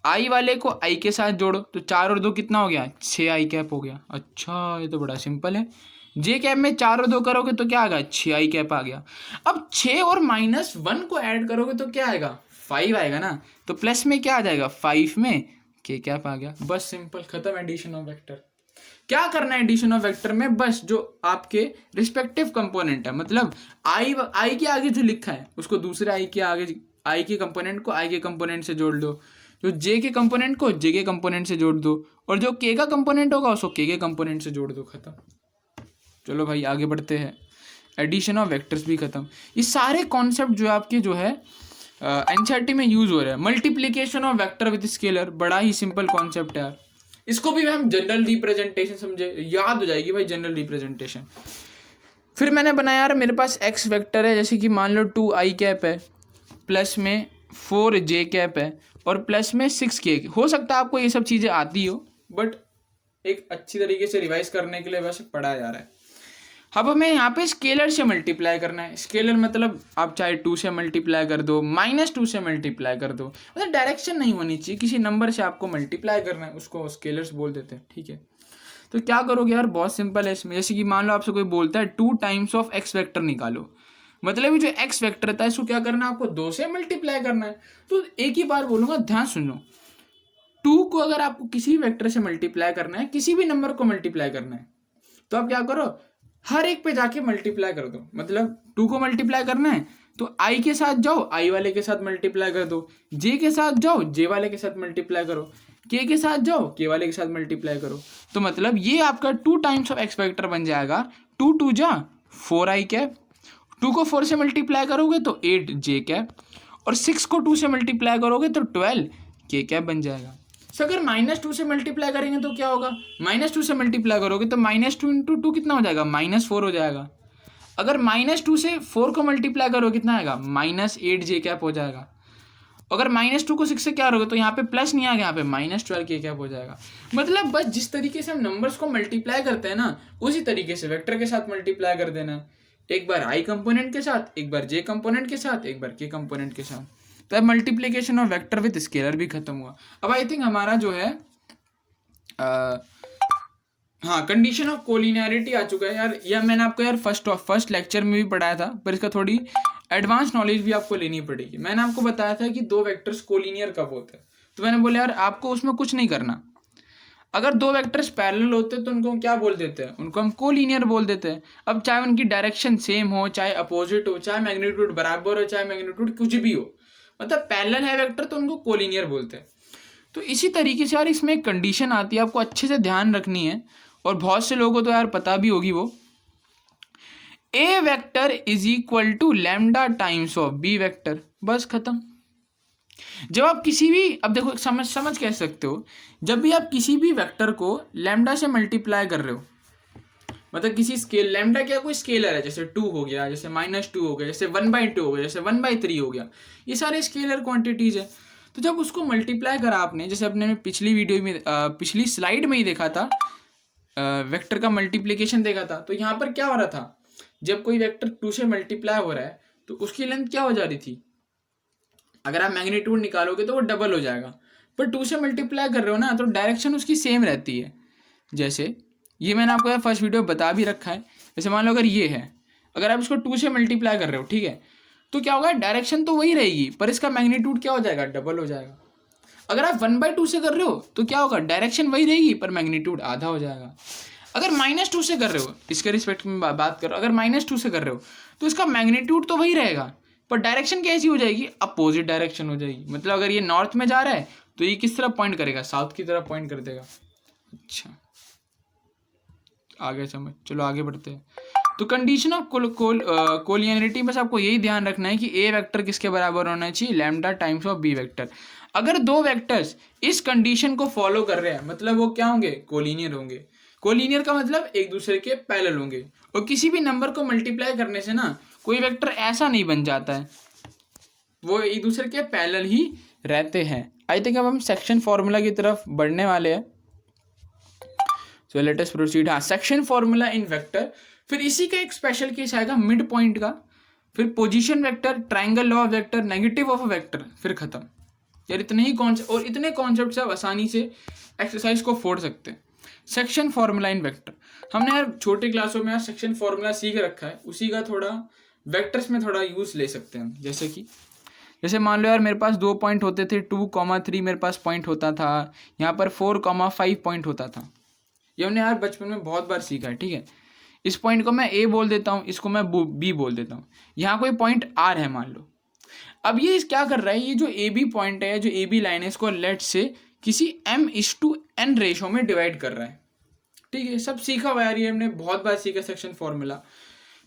[SPEAKER 1] आई वाले को आई के साथ जोड़ो, तो 4 और 2 कितना हो गया, 6 आई कैप हो गया। अच्छा ये तो बड़ा सिंपल है। जे कैप में 4 और 2 करोगे तो क्या आ गया, 6 आई कैप आ गया। अब 6 और -1 को ऐड करोगे तो क्या आएगा, 5 आएगा ना। तो प्लस में क्या आ जाएगा, 5 में के कैप आ गया। बस सिंपल, खत्म एडिशन ऑफ वेक्टर। क्या करना है एडिशन ऑफ वेक्टर में, बस जो आपके रिस्पेक्टिव कंपोनेंट है, मतलब आई के आगे जो लिखा है उसको दूसरे आई के आगे, आई के कंपोनेंट को आई के कंपोनेंट से जोड़ दो, जो जे के कंपोनेंट को जे के कंपोनेंट से जोड़ दो, और जो के का कंपोनेंट होगा उसको के कंपोनेंट से जोड़ दो। खत्म। चलो भाई आगे बढ़ते हैं। एडिशन ऑफ वेक्टर्स भी खत्म। ये सारे कॉन्सेप्ट जो आपके जो है एनसीईआरटी में यूज हो रहे हैं। Multiplication of vector with scalar, बड़ा ही सिंपल कॉन्सेप्ट है यार। इसको भी हम जनरल रिप्रेजेंटेशन समझे, याद हो जाएगी भाई जनरल रिप्रेजेंटेशन। फिर मैंने बनाया यार, मेरे पास एक्स वेक्टर है, जैसे कि मान लो 2 आई कैप है, प्लस में 4 जे कैप है, और प्लस में 6 के। हो सकता है आपको ये सब चीज़ें आती हो, बट एक अच्छी तरीके से रिवाइज करने के लिए वैसे पढ़ाया जा रहा है। अब हमें यहाँ पे स्केलर से मल्टीप्लाई करना है। स्केलर मतलब आप चाहे 2 से मल्टीप्लाई कर दो, -2 से मल्टीप्लाई कर दो, मतलब डायरेक्शन नहीं होनी चाहिए, किसी नंबर से आपको मल्टीप्लाई करना है, उसको स्केलर्स बोल देते हैं, ठीक है। तो क्या करोगे यार, बहुत सिंपल है इसमें। जैसे कि मान लो आपसे कोई बोलता है 2 टाइम्स ऑफ एक्स वेक्टर निकालो, मतलब ये जो एक्स वेक्टर था इसको क्या करना है, आपको 2 से मल्टीप्लाई करना है। तो एक ही बार बोलूंगा, ध्यान सुनो। 2 को अगर आपको किसी वेक्टर से मल्टीप्लाई करना है, किसी भी नंबर को मल्टीप्लाई करना है, तो आप क्या करो, हर एक पे जाके मल्टीप्लाई कर दो। मतलब 2 को मल्टीप्लाई करना है तो आई के साथ जाओ, आई वाले के साथ मल्टीप्लाई कर दो, जे के साथ जाओ, जे वाले के साथ मल्टीप्लाई करो, के साथ जाओ, के वाले के साथ मल्टीप्लाई करो। तो मतलब ये आपका 2 टाइम्स ऑफ एक्स वेक्टर बन जाएगा। 2 2 जा 4 आई कैप, 2 को 4 से मल्टीप्लाई करोगे तो 8 जे कैप, और 6 को 2 से मल्टीप्लाई करोगे तो 12 के कैप बन जाएगा। तो अगर -2 से मल्टीप्लाई करेंगे तो क्या होगा, -2 से मल्टीप्लाई करोगे तो -2 × 2 कितना हो जाएगा, -4 हो जाएगा। अगर -2 से 4 को मल्टीप्लाई करो कितना आएगा, -8 जे कैप हो जाएगा। अगर -2 को 6 से क्या करोगे तो यहाँ पे प्लस नहीं आ गया, यहाँ पे -12 के कैप हो जाएगा। मतलब बस जिस तरीके से हम नंबर्स को मल्टीप्लाई करते हैं ना, उसी तरीके से वेक्टर के साथ मल्टीप्लाई कर देना। एक बार आई कंपोनेंट के साथ, एक बार जे कंपोनेंट के साथ, एक बार के कंपोनेंट के साथ। तो अब multiplication of vector with scalar भी खत्म हुआ। अब आई थिंक हमारा जो है हाँ, कंडीशन ऑफ कोलिनियरिटी आ चुका है यार। यह मैंने आपको यार फर्स्ट लेक्चर में भी पढ़ाया था, पर इसका थोड़ी एडवांस नॉलेज भी आपको लेनी पड़ेगी। मैंने आपको बताया था कि दो वेक्टर्स कोलिनियर कब होते हैं, तो मैंने बोला यार आपको उसमें कुछ नहीं करना। अगर दो वेक्टर्स पैरेलल होते हैं तो उनको हम क्या बोल देते हैं, उनको हम कोलिनियर बोल देते हैं। अब चाहे उनकी डायरेक्शन सेम हो, चाहे अपोजिट हो, चाहे मैग्नीट्यूड बराबर हो, चाहे मैग्नीट्यूड कुछ भी हो, मतलब पैरेलल है वेक्टर तो उनको कोलिनियर बोलते हैं। तो इसी तरीके से यार इसमें एक कंडीशन आती है, आपको अच्छे से ध्यान रखनी है, और बहुत से लोगों को तो यार पता भी होगी वो। A vector is equal to lambda times of B vector, बस खत्म। जब आप किसी भी, अब देखो समझ कह सकते हो, जब भी आप किसी भी वेक्टर को लैम्डा से मल्टीप्लाई कर रहे हो, मतलब किसी स्केल, लैम्डा क्या कोई स्केलर है, जैसे 2 हो गया, जैसे -2 हो गया, जैसे 1/2 हो गया, जैसे 1/3 हो गया, ये सारे स्केलर क्वांटिटीज है। तो जब उसको मल्टीप्लाई करा आपने, जैसे अपने पिछली वीडियो में पिछली स्लाइड में ही देखा था, वेक्टर का मल्टीप्लीकेशन देखा था, तो यहाँ पर क्या हो रहा था, जब कोई वेक्टर 2 से मल्टीप्लाई हो रहा है तो उसकी लेंथ क्या हो जा रही थी, अगर आप मैग्नीट्यूड निकालोगे तो वो डबल हो जाएगा, पर 2 से मल्टीप्लाई कर रहे हो ना तो डायरेक्शन उसकी सेम रहती है। जैसे ये मैंने आपको यार फर्स्ट वीडियो बता भी रखा है, जैसे मान लो अगर ये है, अगर आप इसको 2 से मल्टीप्लाई कर रहे हो, ठीक है, तो क्या होगा, डायरेक्शन तो वही रहेगी पर इसका मैग्नीट्यूड क्या हो जाएगा, डबल हो जाएगा। अगर आप 1/2 से कर रहे हो तो क्या होगा, डायरेक्शन वही रहेगी पर मैग्नीट्यूड आधा हो जाएगा। अगर -2 से कर रहे हो, इसके रिस्पेक्ट में बात करो, अगर -2 से कर रहे हो तो इसका मैग्नीट्यूड तो वही रहेगा पर डायरेक्शन कैसी हो जाएगी, अपोजिट डायरेक्शन हो जाएगी। मतलब अगर ये नॉर्थ में जा रहा है तो ये किस तरफ पॉइंट करेगा, साउथ की तरफ पॉइंट कर देगा। अच्छा, आगे समझ, चलो आगे बढ़ते हैं। तो कंडीशन ऑफ कोलिनियरिटी, बस आपको यही ध्यान रखना है कि ए वेक्टर किसके बराबर होना चाहिए, lambda times of B vector. अगर दो वेक्टर्स इस कंडीशन को फॉलो कर रहे हैं मतलब वो क्या होंगे, कोलिनियर होंगे। कोलिनियर का मतलब एक दूसरे के पैरेलल होंगे, और किसी भी नंबर को मल्टीप्लाई करने से ना कोई वेक्टर ऐसा नहीं बन जाता है, वो एक दूसरे के पैरेलल ही रहते हैं। आई थिंक अब हम सेक्शन फॉर्मूला की तरफ बढ़ने वाले हैं, सो लेट अस प्रोसीड। हाँ, सेक्शन फॉर्मूला इन वेक्टर, फिर इसी का एक स्पेशल केस आएगा मिड पॉइंट का, फिर position vector, triangle law of vector, negative of vector, फिर खत्म। यार इतने ही कॉन्सेप्ट, और इतने कॉन्सेप्ट से आप आसानी से एक्सरसाइज को फोड़ सकते हैं। सेक्शन फॉर्मूला इन वेक्टर, हमने यार छोटे क्लासों में यार सेक्शन फॉर्मूला सीख रखा है, उसी का थोड़ा वेक्टर्स में थोड़ा यूज ले सकते हैं। जैसे मान लो यार मेरे पास 2 पॉइंट होते थे, 2,3 मेरे पास पॉइंट होता था, यहाँ पर 4,5 पॉइंट होता था। ये हमने यार बचपन में बहुत बार सीखा है, ठीक है। इस पॉइंट को मैं ए बोल देता हूँ, इसको मैं बी बोल देता हूँ, यहाँ कोई पॉइंट आर है मान लो। अब ये क्या कर रहा है, ये जो ए बी पॉइंट है, जो ए बी लाइन है, इसको लेट से किसी m/n रेशो में डिवाइड कर रहा है, ठीक है। सब सीखा हुआ यार, ये हमने बहुत बार सीखा सेक्शन फॉर्मूला।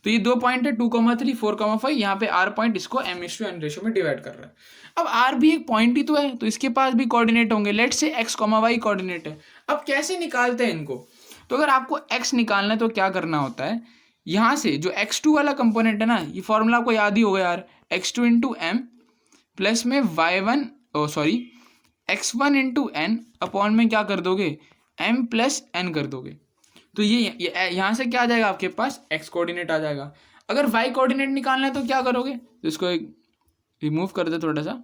[SPEAKER 1] तो ये 2 पॉइंट है, 2,3, 4,5, यहाँ पे आर पॉइंट इसको m/n रेशो में डिवाइड कर रहा है। अब आर भी एक पॉइंट ही तो है, तो इसके पास भी कोऑर्डिनेट होंगे, लेट से x, y कोऑर्डिनेट है। अब कैसे निकालते हैं इनको, तो अगर आपको x निकालना है तो क्या करना होता है, यहाँ से जो x2 वाला कंपोनेंट है ना, ये फॉर्मूला आपको याद ही होगा यार, x2 इंटू एम प्लस में x1 इंटू एन अपॉन में क्या कर दोगे, m प्लस n कर दोगे। तो ये यहाँ से क्या आ जाएगा, आपके पास x कोऑर्डिनेट आ जाएगा। अगर y कोऑर्डिनेट निकालना है तो क्या करोगे, तो इसको एक रिमूव कर दे थोड़ा सा।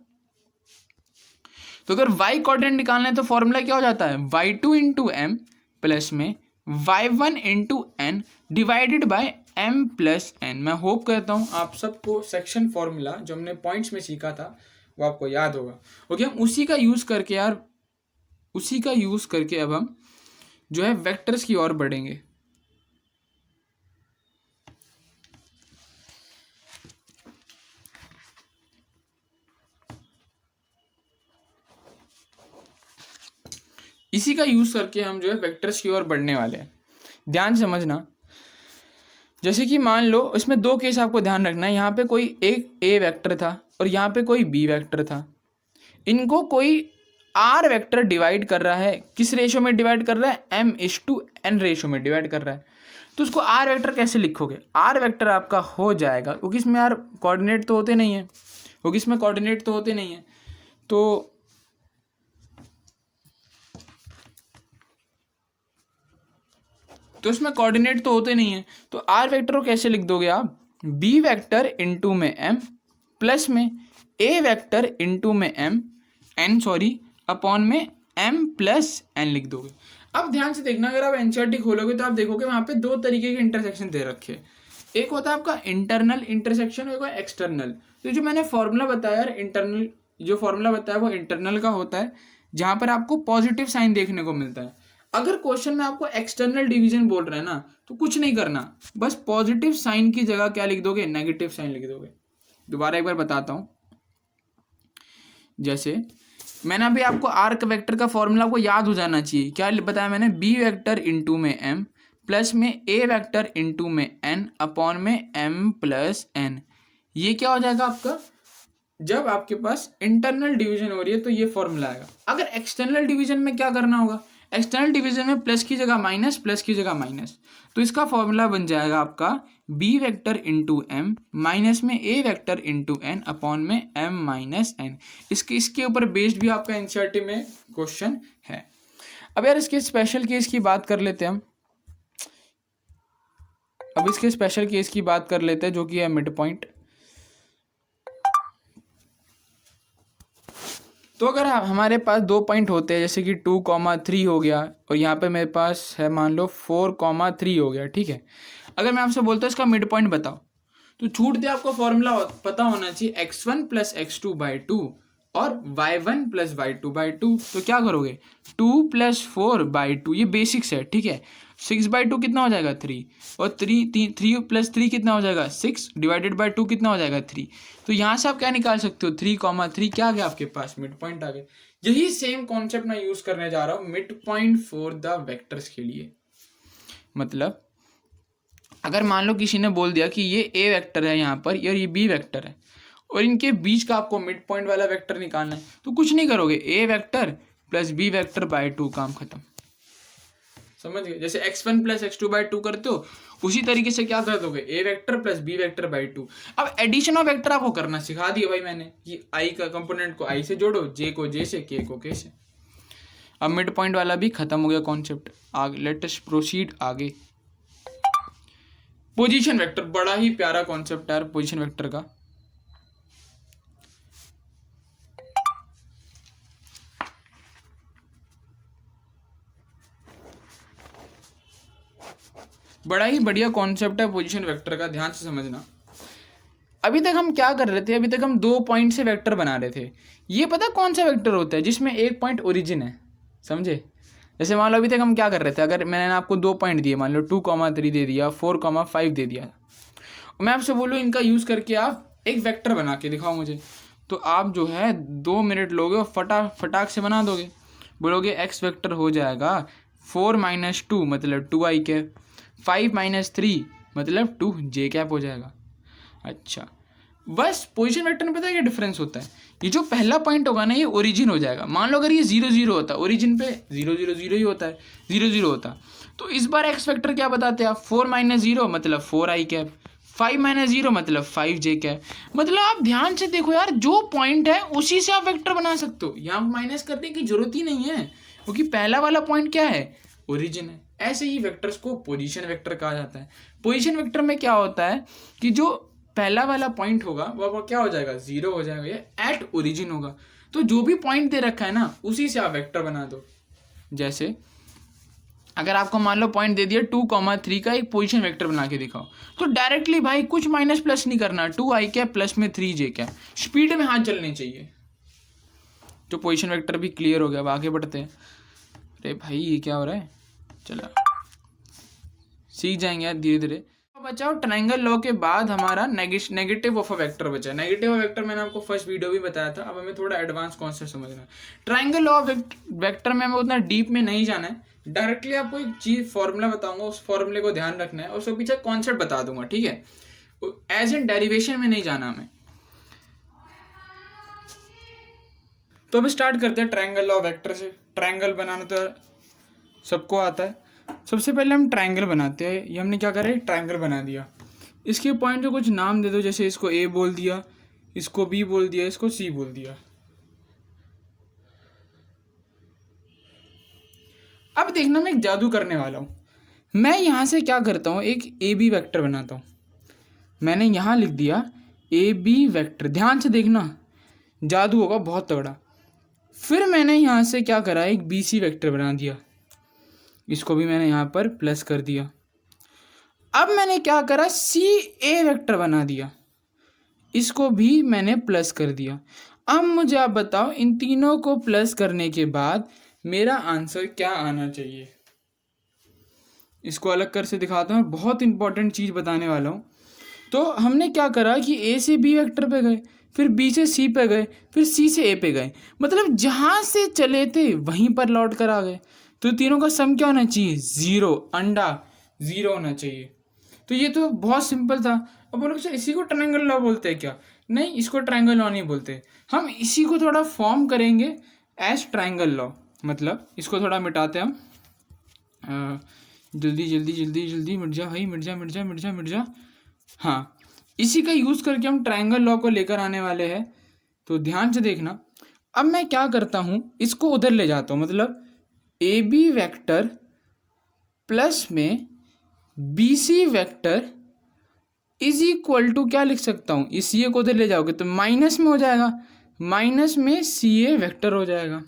[SPEAKER 1] तो अगर y कोऑर्डिनेट निकालना है तो फॉर्मूला क्या हो जाता है, y2 इंटू एम प्लस में y1 into N divided by m plus n। मैं होप करता हूँ आप सबको सेक्शन फॉर्मूला जो हमने पॉइंट्स में सीखा था वो आपको याद होगा। ओके, हम उसी का यूज़ करके अब हम जो है वेक्टर्स की ओर बढ़ेंगे। इसी का यूज करके हम जो है वेक्टर्स की ओर बढ़ने वाले हैं। ध्यान से समझना, जैसे कि मान लो इसमें 2 केस आपको ध्यान रखना है, यहाँ पे कोई एक ए वेक्टर था और यहाँ पे कोई बी वेक्टर था। इनको कोई आर वेक्टर डिवाइड कर रहा है, किस रेशो में डिवाइड कर रहा है, m/n रेशो में डिवाइड कर रहा है। तो उसको आर वेक्टर कैसे लिखोगे, आर वेक्टर आपका हो जाएगा, क्योंकि इसमें यार कोऑर्डिनेट तो होते नहीं है, तो इसमें कोऑर्डिनेट तो होते नहीं है, तो आर वेक्टर को कैसे लिख दोगे आप, बी वेक्टर इंटू में m प्लस में ए वेक्टर इंटू में m अपॉन में m प्लस n लिख दोगे। अब ध्यान से देखना, अगर आप एनसीईआरटी खोलोगे तो आप देखोगे वहां पे दो तरीके के इंटरसेक्शन दे रखे हैं। एक होता है आपका इंटरनल इंटरसेक्शन, एक एक्सटर्नल। तो जो मैंने फॉर्मूला बताया इंटरनल, जो फॉर्मूला बताया वो इंटरनल का होता है, जहां पर आपको पॉजिटिव साइन देखने को मिलता है। अगर क्वेश्चन में आपको एक्सटर्नल डिवीजन बोल रहे हैं ना, तो कुछ नहीं करना, बस पॉजिटिव साइन की जगह क्या लिख दोगे, नेगेटिव साइन लिख दोगे। दोबारा एक बार बताता हूं, जैसे मैंने अभी आपको आर्क वेक्टर का फॉर्मूला आपको याद हो जाना चाहिए। क्या बताया मैंने, बी वेक्टर इंटू में एम प्लस में ए वेक्टर इंटू में एन अपॉन में एम प्लस एन। ये क्या हो जाएगा आपका, जब आपके पास इंटरनल डिवीजन हो रही है तो ये फॉर्मूला आएगा। अगर एक्सटर्नल डिवीजन में क्या करना होगा, एक्सटर्नल डिवीजन में प्लस की जगह माइनस, प्लस की जगह माइनस, तो इसका फॉर्मूला बन जाएगा आपका B vector into M minus में A vector into N upon में एम माइनस एन। इसके ऊपर बेस्ड भी आपका एनसीईआरटी में क्वेश्चन है। अब यार इसके स्पेशल केस की बात कर लेते हैं हम। अब इसके स्पेशल केस की बात कर लेते हैं, जो कि है मिड पॉइंट। तो अगर हमारे पास दो पॉइंट होते हैं, जैसे कि 2,3 हो गया और यहाँ पे मेरे पास है मान लो 4,3 हो गया, ठीक है। अगर मैं आपसे बोलता हूँ इसका मिड पॉइंट बताओ, तो छूटते आपको फॉर्मूला पता होना चाहिए x1 प्लस x2/2 और y1 प्लस y2/2। तो क्या करोगे, 2 प्लस 4/2, ये बेसिक्स है, ठीक है। 6/2 कितना हो जाएगा, 3, और 3 प्लस 3 कितना हो जाएगा, 6 डिवाइडेड बाई 2 कितना हो जाएगा, 3। तो यहाँ से आप क्या निकाल सकते हो, 3,3 क्या आ गया आपके पास, मिड पॉइंट आ गया। यही सेम कॉन्सेप्ट मैं यूज करने जा रहा हूँ mid point for the vectors के लिए। मतलब अगर मान लो किसी ने बोल दिया कि ये ए वेक्टर है यहाँ पर और ये बी वेक्टर है, और इनके बीच का आपको मिड पॉइंट वाला वेक्टर निकालना है, तो कुछ नहीं करोगे, a vector plus b vector by 2, काम खत्म। समझ गए, जैसे x1 प्लस x2/2 करते हो, उसी तरीके से क्या कर दोगे, a vector plus b vector by 2। अब एडिशन ऑफ वेक्टर आपको करना सिखा दिया भाई मैंने, कि आई का कंपोनेंट को आई से जोड़ो, जे को जे से, के को के से। अब मिड पॉइंट वाला भी खत्म हो गया कॉन्सेप्ट। आगे लेट अस प्रोसीड आगे। पोजीशन वेक्टर, बड़ा ही प्यारा कॉन्सेप्ट है पोजीशन वेक्टर का। बड़ा ही बढ़िया कॉन्सेप्ट है पोजीशन वेक्टर का, ध्यान से समझना। अभी तक हम क्या कर रहे थे, अभी तक हम 2 पॉइंट से वेक्टर बना रहे थे। ये पता कौन सा वेक्टर होता है, जिसमें एक पॉइंट ओरिजिन है, समझे। जैसे मान लो अभी तक हम क्या कर रहे थे, अगर मैंने आपको 2 पॉइंट दिए, मान लो 2,3 दे दिया, 4,5 दे दिया, और मैं आपसे बोलूँ इनका यूज़ करके आप एक वेक्टर बना के दिखाओ मुझे, तो आप जो है 2 मिनट लोगे और फटाक से बना दोगे। बोलोगे एक्स वेक्टर हो जाएगा 4 माइनस 2 मतलब 2i कैप, 5 माइनस 3 मतलब 2j कैप हो जाएगा। अच्छा, बस पोजीशन वेक्टर में पता है क्या डिफरेंस होता है, ये जो पहला पॉइंट होगा ना, ये ओरिजिन हो जाएगा। मान लो अगर ये 0,0 होता, ओरिजिन पे 0,0,0 ही होता है, 0,0 होता, तो इस बार एक्स वेक्टर क्या बताते हैं आप, 4 माइनस 0 मतलब 4i कैप, 5 माइनस 0 मतलब 5j कैप। मतलब आप ध्यान से देखो यार, जो पॉइंट है उसी से आप वेक्टर बना सकते हो, यहाँ माइनस करने की जरूरत ही नहीं है, क्योंकि पहला वाला पॉइंट क्या है, ओरिजिन है। ऐसे ही वेक्टर्स को पोजीशन वेक्टर कहा जाता है। पोजीशन वेक्टर में क्या होता है कि जो पहला वाला पॉइंट होगा वो क्या हो जाएगा, 0 हो जाएगा, या एट ओरिजिन होगा। तो जो भी पॉइंट दे रखा है ना, उसी से आप वेक्टर बना दो। जैसे अगर आपको मान लो पॉइंट दे दिया 2,3 का एक पोजीशन वेक्टर बना के दिखाओ, तो डायरेक्टली भाई कुछ माइनस प्लस नहीं करना, 2i कैप प्लस में 3j कैप, स्पीड में हाथ चलनी चाहिए। तो पोजीशन वेक्टर भी क्लियर हो गया। अब आगे बढ़ते हैं। अरे भाई ये क्या हो रहा है, चला सीख जाएंगे यार धीरे धीरे। बचाओ ट्रायंगल लॉ के बाद हमारा नेगेटिव ऑफ अ वेक्टर बचा। नेगेटिव ऑफ वेक्टर मैंने आपको फर्स्ट वीडियो भी बताया था। अब हमें थोड़ा एडवांस कॉन्सेप्ट समझना है। ट्रायंगल लॉ ऑफ वेक्टर में हमें उतना डीप में नहीं जाना है, डायरेक्टली आपको एक चीज फॉर्मूला बताऊंगा, उस फॉर्मूले को ध्यान रखना है और उसके पीछे कॉन्सेप्ट बता दूंगा, ठीक है। एज इन डेरिवेशन में नहीं जाना हमें। तो अब स्टार्ट करते हैं ट्रायंगल लॉ ऑफ वेक्टर से। ट्रायंगल बनाना तो सबको आता है। सबसे पहले हम ट्रायंगल बनाते हैं। ये हमने क्या करा, ट्रायंगल बना दिया। इसके पॉइंट को कुछ नाम दे दो, जैसे इसको ए बोल दिया, इसको बी बोल दिया, इसको सी बोल दिया। अब देखना मैं एक जादू करने वाला हूं। मैं यहां से क्या करता हूं, एक ए बी वैक्टर बनाता हूं। मैंने यहां लिख दिया ए बी वैक्टर। ध्यान से देखना, जादू होगा बहुत तगड़ा। फिर मैंने यहां से क्या करा, एक बी सी वैक्टर बना दिया। इसको भी मैंने यहाँ पर प्लस कर दिया। अब मैंने क्या करा, सी ए वेक्टर बना दिया, इसको भी मैंने प्लस कर दिया। अब मुझे आप बताओ इन तीनों को प्लस करने के बाद मेरा आंसर क्या आना चाहिए। इसको अलग कर से दिखाता हूँ, बहुत इंपॉर्टेंट चीज़ बताने वाला हूँ। तो हमने क्या करा कि ए से बी वेक्टर पे गए, फिर बी से सी पे गए, फिर सी से ए पे गए, मतलब जहाँ से चले थे वहीं पर लौट कर आ गए। तो तीनों का सम क्या होना चाहिए, ज़ीरो, अंडा ज़ीरो होना चाहिए। तो ये तो बहुत सिंपल था। अब बोलो सर इसी को ट्रायंगल लॉ बोलते हैं क्या? नहीं, इसको ट्रायंगल लॉ नहीं बोलते, हम इसी को थोड़ा फॉर्म करेंगे एज ट्रायंगल लॉ। मतलब इसको थोड़ा मिटाते हैं हम, जल्दी जल्दी जल्दी जल्दी मिट जा भाई, मिट जा मिट जा मिट जा मिट जा। हाँ, इसी का यूज़ करके हम ट्रायंगल लॉ को लेकर आने वाले हैं, तो ध्यान से देखना। अब मैं क्या करता हूँ, इसको उधर ले जाता हूँ, मतलब ए बी वैक्टर प्लस में B C vector is equal to क्या लिख सकता हूँ, इस सी ए को उधर ले जाओगे तो माइनस में हो जाएगा, माइनस में सी ए वैक्टर हो जाएगा।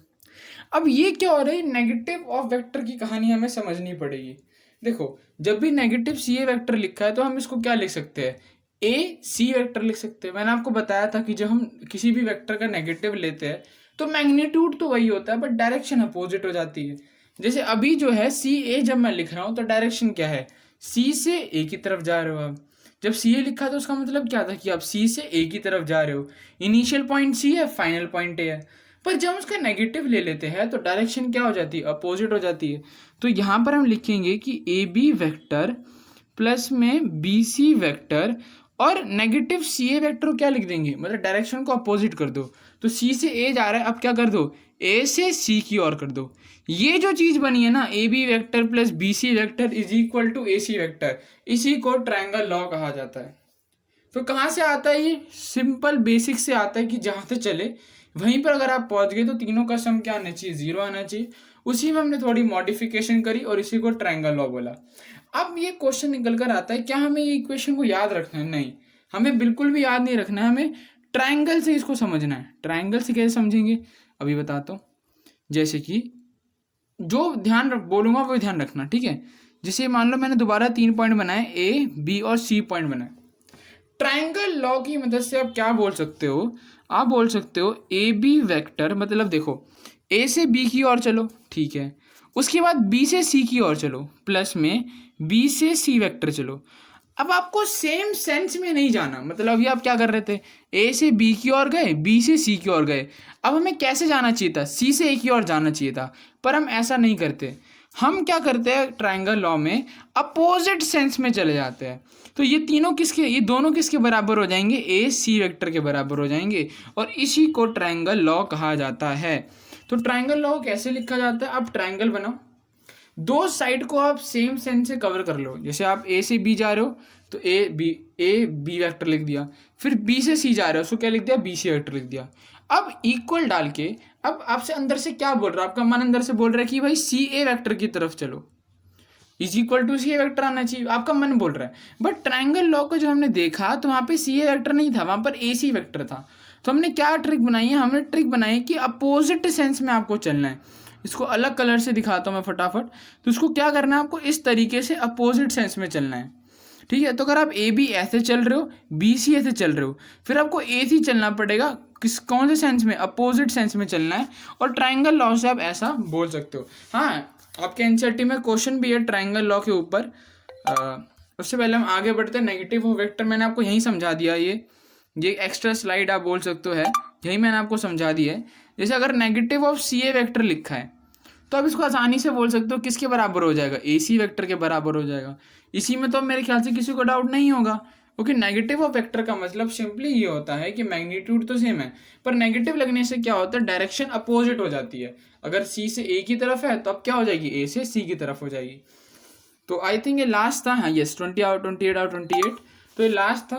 [SPEAKER 1] अब ये क्या हो रहा है, नेगेटिव ऑफ वेक्टर की कहानी हमें समझनी पड़ेगी। देखो, जब भी नेगेटिव सी ए वेक्टर लिखा है तो हम इसको क्या लिख सकते हैं, ए सी वेक्टर लिख सकते हैं। मैंने आपको बताया था कि जब हम किसी भी वेक्टर का नेगेटिव लेते हैं तो मैग्नीट्यूड तो वही होता है बट डायरेक्शन अपोजिट हो जाती है। जैसे अभी जो है सी ए जब मैं लिख रहा हूँ तो डायरेक्शन क्या है, सी से ए की तरफ जा रहे हो आप। जब सी ए लिखा तो उसका मतलब क्या था कि आप सी से ए की तरफ जा रहे हो, इनिशियल पॉइंट सी है, फाइनल पॉइंट ए है। पर जब उसका नेगेटिव ले लेते हैं तो डायरेक्शन क्या हो जाती है, अपोजिट हो जाती है। तो यहाँ पर हम लिखेंगे कि ए बी वेक्टर प्लस में बी सी वेक्टर और नेगेटिव सी ए वेक्टर को क्या लिख देंगे, मतलब डायरेक्शन को अपोजिट कर दो। तो सी से ए जा रहा है, अब क्या कर दो, ए से सी की ओर कर दो। ये जो चीज़ बनी है ना, A B vector plus B C vector is equal to A C vector, इसी को ट्रायंगल लॉ कहा जाता है। तो कहाँ से आता है ये, सिंपल बेसिक से आता है कि जहाँ से चले वहीं पर अगर आप पहुँच गए तो तीनों का सम क्या आना चाहिए, ज़ीरो आना चाहिए। उसी में हमने थोड़ी मॉडिफिकेशन करी और इसी को ट्रायंगल लॉ बोला। अब ये क्वेश्चन निकल कर आता है, क्या हमें ये इक्वेशन को याद रखना है? नहीं, हमें बिल्कुल भी याद नहीं रखना है, हमें ट्रायंगल से इसको समझना है। ट्रायंगल से कैसे समझेंगे अभी बताता हूँ। जैसे कि जो ध्यान बोलूँगा वो ध्यान रखना, ठीक है। जैसे मान लो मैंने दोबारा 3 पॉइंट बनाए, ए बी और सी पॉइंट बनाए। ट्रायंगल लॉ की मदद से आप क्या बोल सकते हो, आप बोल सकते हो ए बी वेक्टर, मतलब देखो ए से बी की ओर चलो, ठीक है, उसके बाद बी से सी की ओर चलो, प्लस में बी से सी वेक्टर चलो। अब आपको सेम सेंस में नहीं जाना, मतलब अभी आप क्या कर रहे थे, ए से बी की ओर गए, बी से सी की ओर गए। अब हमें कैसे जाना चाहिए था, सी से ए की ओर जाना चाहिए था, पर हम ऐसा नहीं करते। हम क्या करते हैं ट्रायंगल लॉ में, अपोजिट सेंस में चले जाते हैं। तो ये तीनों किसके, ये दोनों किसके बराबर हो जाएंगे, ए सी वेक्टर के बराबर हो जाएंगे, और इसी को ट्रायंगल लॉ कहा जाता है। तो ट्रायंगल लॉ कैसे लिखा जाता है, आप ट्रायंगल बनाओ, दो साइड को आप सेम सेंस से कवर कर लो। जैसे आप ए से बी जा रहे हो तो ए बी वेक्टर लिख दिया, फिर बी से सी जा रहे हो उसको क्या लिख दिया, बी सी वेक्टर लिख दिया। अब इक्वल डाल के, अब आपसे अंदर से क्या बोल रहा है, आपका मन अंदर से बोल रहा है कि भाई सी ए वेक्टर की तरफ चलो, is equal to C A vector आना चाहिए, आपका मन बोल रहा है। बट ट्रायंगल लॉ को जो हमने देखा तो वहाँ पे सी ए वेक्टर नहीं था, वहाँ पर ए सी वेक्टर था। तो हमने क्या ट्रिक बनाई है, हमने ट्रिक बनाई कि अपोजिट सेंस में आपको चलना है। इसको अलग कलर से दिखाता हूँ मैं फटाफट। तो इसको क्या करना है, आपको इस तरीके से अपोजिट सेंस में चलना है, ठीक है। तो अगर आप ए बी ऐसे चल रहे हो, बी सी ऐसे चल रहे हो, फिर आपको ए सी चलना पड़ेगा, कौन से सेंस में, अपोजिट सेंस में चलना है। और ट्रायंगल लॉ से आप ऐसा बोल सकते हो। हाँ, आपके एनसीईआरटी में क्वेश्चन भी है ट्रायंगल लॉ के ऊपर। उससे पहले हम आगे बढ़ते हैं, नेगेटिव ऑफ वेक्टर मैंने आपको यहीं समझा दिया, ये एक्स्ट्रा स्लाइड आप बोल सकते हो है, यही मैंने आपको समझा दिया है। जैसे अगर negative of C A vector लिखा है तो आप इसको आसानी से बोल सकते हो किसके बराबर हो जाएगा, ए सी वेक्टर के बराबर हो जाएगा। इसी में तो मेरे ख्याल से किसी को डाउट नहीं होगा, क्योंकि नेगेटिव ऑफ वेक्टर का मतलब सिंपली ये होता है कि मैग्नीट्यूड तो सेम है, पर नेगेटिव लगने से क्या होता है, डायरेक्शन अपोजिट हो जाती है। अगर सी से ए की तरफ है तो अब क्या हो जाएगी, ए से सी की तरफ हो जाएगी। तो आई थिंक ये लास्ट था, हाँ यस 20 आउट 28 आउट 28, तो ये लास्ट था।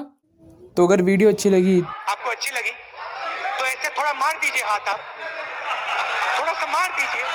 [SPEAKER 1] तो अगर वीडियो अच्छी लगी,
[SPEAKER 2] आपको अच्छी लगी तो ऐसे थोड़ा मार दीजिए हाथ, आप थोड़ा सा मार दीजिए।